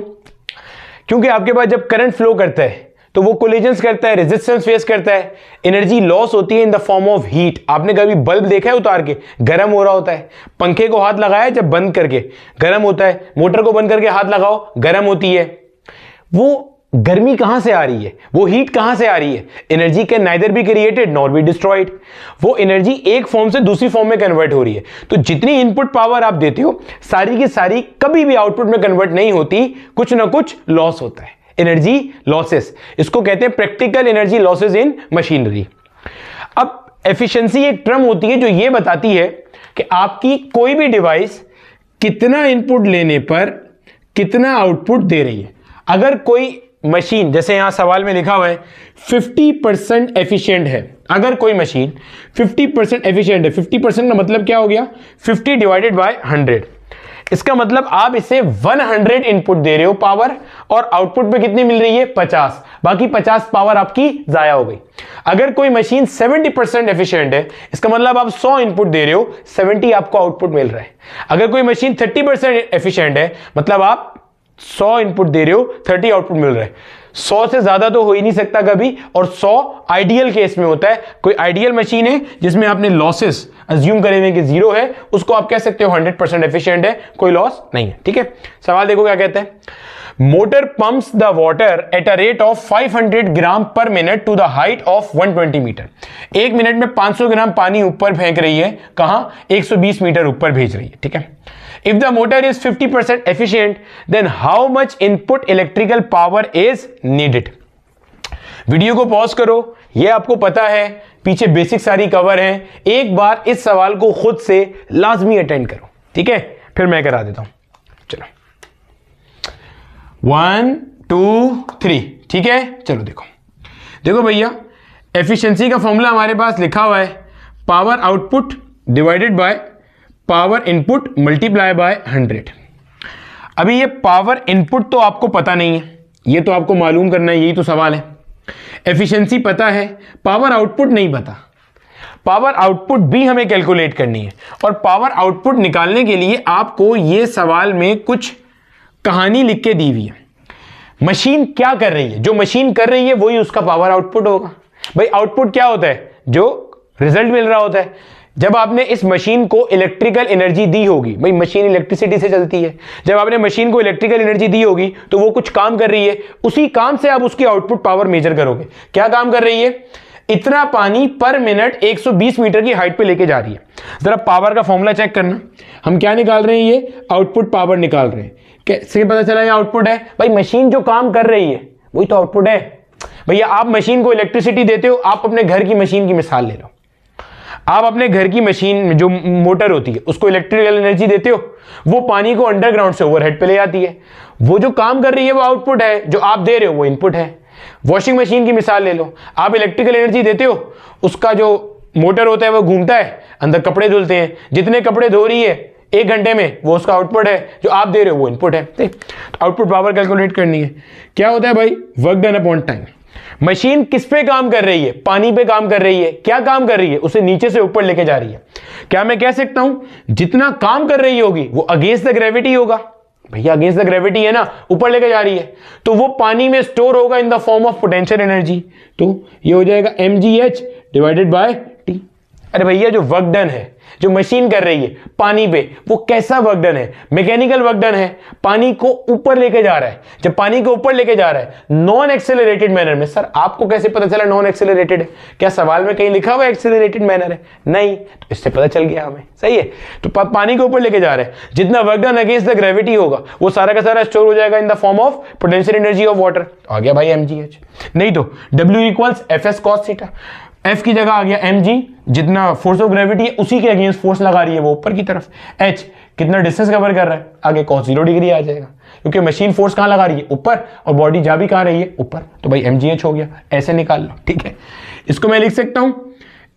क्योंकि आपके पास जब करंट फ्लो करता है तो वो कोलिजन्स करता है, रेजिस्टेंस फेस करता है, एनर्जी लॉस होती है इन द फॉर्म ऑफ हीट। आपने कभी बल्ब देखा है उतार के गर्म हो रहा होता है? पंखे को हाथ लगाया जब बंद करके गर्म होता है, मोटर को बंद करके हाथ लगाओ गर्म होती है। वो गर्मी कहां से आ रही है? वो हीट कहां से आ रही है? Energy can neither be created nor be destroyed. वो एनर्जी एक फॉर्म से दूसरी फॉर्म में कन्वर्ट हो रही है। तो जितनी इनपुट पावर आप देते हो सारी की सारी कभी भी आउटपुट में कन्वर्ट नहीं होती, कुछ ना कुछ लॉस होता है, एनर्जी लॉसेस। इसको कहते हैं practical energy losses in machinery. अब एफिशिएंसी एक टर्म होती है जो ये बताती है कि आपकी कोई भी डिवाइस कितना इनपुट लेने पर कितना आउटपुट दे रही है। अगर कोई मशीन, जैसे यहां सवाल में लिखा हुआ है 50% एफिशिएंट है, अगर कोई मशीन 50% एफिशिएंट है, 50% का मतलब क्या हो गया? 50 डिवाइडेड बाय 100। इसका मतलब आप इसे 100 इनपुट दे रहे हो पावर, और आउटपुट पे कितनी मिल रही है? 50। बाकी 50 पावर आपकी जाया हो गई। अगर कोई मशीन 70% एफिशिएंट है, इसका मतलब आप 100 इनपुट दे रहे हो, 70 आपको आउटपुट मिल रहा है। अगर कोई मशीन 30% एफिशिएंट है, मतलब आप 100 इनपुट दे रहे हो, 30 आउटपुट मिल रहा है। 100 से ज्यादा तो हो ही नहीं सकता कभी, और 100 आइडियल केस में होता है। कोई आइडियल मशीन है जिसमें आपने लॉसेस अज्यूम करे हुए कि 0 है, उसको आप कह सकते हो 100% एफिशिएंट है, कोई लॉस नहीं है। ठीक है, सवाल देखो क्या कहता है। Motor pumps the water at a rate of 500 gram per minute to the height of 120 metre. 1 minute में 500 ग्राम पानी ऊपर फेंक रही है, कहां? 120 मीटर ऊपर भेज रही है। ठीक है, if the motor is 50% efficient, then how much input electrical power is needed? Video को पॉज करो, ये आपको पता है, पीछे बेसिक सारी कवर है। एक बार इस सवाल को खुद से लाजमी अटेंड करो, ठीक है? फिर मैं करा देता हूं। चलो 1 2 3, ठीक है? चलो देखो भैया, एफिशिएंसी का फॉर्मूला हमारे पास लिखा हुआ है, power output divided by power input multiply by 100। अभी ये पावर इनपुट तो आपको पता नहीं है, ये तो आपको मालूम करना है, यही तो सवाल है। एफिशिएंसी पता है, पावर आउटपुट नहीं पता। पावर आउटपुट भी हमें कैलकुलेट करनी है। और पावर आउटपुट निकालने के लिए आपको ये सवाल में कुछ कहानी लिख के दी हुई है। मशीन क्या कर रही है, जो मशीन कर रही है वही उसका पावर आउटपुट होगा। भाई आउटपुट क्या होता है, जो रिजल्ट मिल रहा होता है। जब आपने इस मशीन को इलेक्ट्रिकल एनर्जी दी होगी, भाई मशीन इलेक्ट्रिसिटी से चलती है, जब आपने मशीन को इलेक्ट्रिकल एनर्जी दी होगी तो वो कुछ काम कर रही है, उसी काम से आप उसकी आउटपुट पावर मेजर करोगे। क्या काम कर रही है, इतना पानी पर मिनट 120 मीटर की हाइट पे लेके जा रही है। जरा पावर का फॉर्मूला चेक करना, हम क्या निकाल रहे हैं, ये आउटपुट पावर निकाल रहे हैं। कैसे पता चला ये आउटपुट है, भाई मशीन जो काम कर रही है वही तो आउटपुट है। भैया आप मशीन को इलेक्ट्रिसिटी देते हो, आप अपने घर की मशीन की मिसाल ले लो। आप अपने घर की मशीन जो मोटर होती है उसको इलेक्ट्रिकल एनर्जी देते हो, वो पानी को अंडरग्राउंड से ओवरहेड पे ले आती है। वो जो काम कर रही है वो आउटपुट है, जो आप दे रहे हो वो इनपुट है। वॉशिंग मशीन की मिसाल ले लो, आप इलेक्ट्रिकल एनर्जी देते हो, उसका जो मोटर होता है वो घूमता है, अंदर कपड़े धुलते हैं, जितने कपड़े धो रही है 1 घंटे में वो उसका आउटपुट है, जो आप दे रहे हो वो इनपुट है। आउटपुट पावर कैलकुलेट करनी है। क्या होता है भाई, work done upon time. Machine किस पे काम कर रही है, पानी पे काम कर रही है। क्या काम कर रही है, उसे नीचे से ऊपर लेके जा रही है। क्या मैं कह सकता हूं जितना काम कर रही होगी वो अगेंस्ट द ग्रेविटी होगा, भैया अगेंस्ट द ग्रेविटी है ना, ऊपर लेके जा रही है, तो वो पानी में स्टोर होगा इन the form of potential energy. तो ये हो जाएगा mgh डिवाइडेड बाय t। अरे भैया जो वर्क डन है, जो मशीन कर रही है पानी पे, वो कैसा वर्क डन है, मैकेनिकल वर्क डन है, पानी को ऊपर लेके जा रहा है। जब पानी को ऊपर लेके जा रहा है नॉन एक्सेलरेटेड मैनर में, सर आपको कैसे पता चला नॉन एक्सेलरेटेड है, क्या सवाल में कहीं लिखा हुआ एक्सेलरेटेड मैनर है, नहीं, तो इससे पता चल गया हमें, सही है। तो पानी को ऊपर लेके जा रहा है, जितना work done against the gravity होगा वो सारा का सारा स्टोर हो जाएगा in the form of potential energy of water. आ गया भाई mgh, नहीं तो W equals fs cos theta. F की जगह आ गया mg, जितना फोर्स ऑफ ग्रेविटी है उसी के अगेंस्ट फोर्स लगा रही है वो ऊपर की तरफ। h कितना डिस्टेंस कवर कर रहा है, आगे cos 0 डिग्री आ जाएगा, क्योंकि मशीन फोर्स कहां लगा रही है, ऊपर, और बॉडी जा भी कहां रही है, ऊपर। तो भाई mgh हो गया, ऐसे निकाल लो, ठीक है। इसको मैं लिख सकता हूं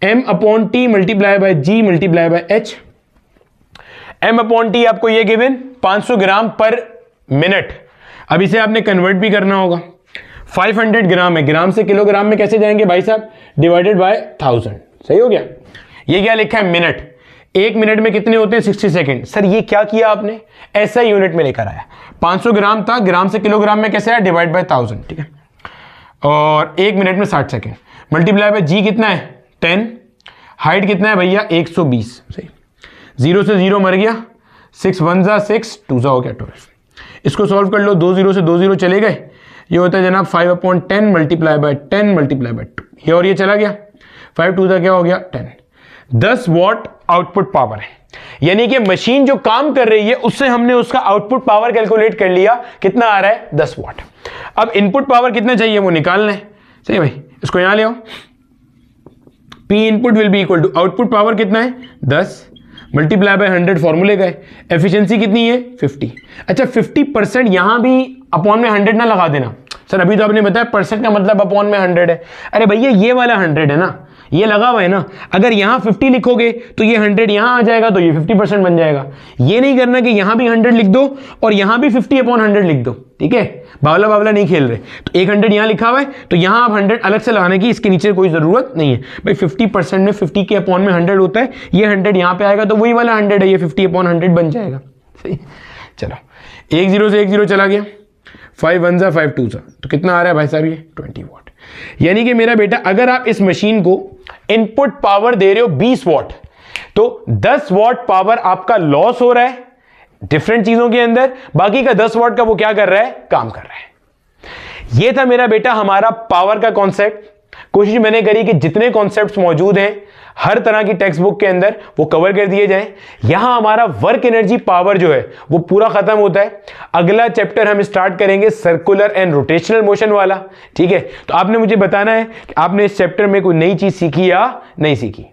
m upon T multiply by g multiply by h। m upon T आपको ये गिवन 500 ग्राम पर मिनट। अब इसे आपने कन्वर्ट भी करना होगा, 500 ग्राम है, ग्राम से किलोग्राम में कैसे जाएंगे भाई साहब, डिवाइडेड बाय 1000। सही हो गया। ये क्या लिखा है, मिनट। 1 मिनट में कितने होते हैं, 60 सेकंड। सर ये क्या किया आपने, ऐसा यूनिट में लेकर आया। 500 ग्राम था, ग्राम से किलोग्राम में कैसे आया, डिवाइड बाय 1000, ठीक है। और 1 मिनट में 60 सेकंड, मल्टीप्लाई बाय जी कितना है 10, हाइट कितना है भैया 120। सही, 0 से 0 मर गया, 6 1 जा 6, 2 जा हो गया 12। इसको सॉल्व कर लो, 2 0 से 2 0 चले गए, ये होता है जनाब 5 upon 10 multiply by 10 multiply by 2, ये और ये चला गया, 5 2 का क्या हो गया 10। 10 वॉट आउटपुट पावर है, यानी कि मशीन जो काम कर रही है उससे हमने उसका आउटपुट पावर कैलकुलेट कर लिया, कितना आ रहा है 10 वॉट। अब इनपुट पावर कितना चाहिए वो निकालना है, सही भाई। इसको यहां ले आओ, P input will be equal to output power कितना है 10 मल्टीप्लाई बाय 100, फॉर्मूले का है। एफिशिएंसी कितनी है 50। अच्छा 50% यहां भी अपॉन में 100 ना लगा देना, सर अभी तो आपने बताया परसेंट का मतलब अपॉन में 100 है। अरे भैया ये वाला 100 है ना, ये लगा हुआ है ना, अगर यहां 50 लिखोगे तो ये 100 यहां आ जाएगा, तो ये 50% बन जाएगा। ये नहीं करना कि यहां भी 100 लिख दो और यहां भी 50 अपॉन 100 लिख दो, ठीक है, बावला बावला नहीं खेल रहे। तो एक 100 यहां लिखा हुआ है तो यहां आप 100 अलग से लगाने की इसके नीचे कोई जरूरत नहीं है भाई। 50% में 50 के अपॉन में 100 होता है, ये 100 यहां पे आएगा तो वही वाला 100 है, ये 50 अपॉन 100 बन जाएगा। सही, चलो 1 0 से 1 0 चला गया, 5 1 जा 5 2 जा, तो कितना आ रहा है भाई साहब ये 20 वॉट। यानी कि मेरा बेटा अगर आप इस मशीन को इनपुट पावर दे रहे हो 20 वॉट, तो 10 वॉट पावर आपका लॉस हो रहा है डिफरेंट चीजों के अंदर, बाकी का 10 वॉट का वो क्या कर रहा है, काम कर रहा है। ये था मेरा बेटा हमारा पावर का कॉन्सेप्ट। कोशिश मैंने करी कि जितने कॉन्सेप्ट्स मौजूद हैं हर तरह की टेक्स्ट बुक के अंदर वो कवर कर दिए जाएं। यहां हमारा वर्क एनर्जी पावर जो है वो पूरा खत्म होता है। अगला चैप्टर हम स्टार्ट करेंगे सर्कुलर एंड रोटेशनल मोशन वाला, ठीक है। तो आपने मुझे बताना है कि आपने इस चैप्टर में कोई नई चीज सीखी या नहीं सीखी।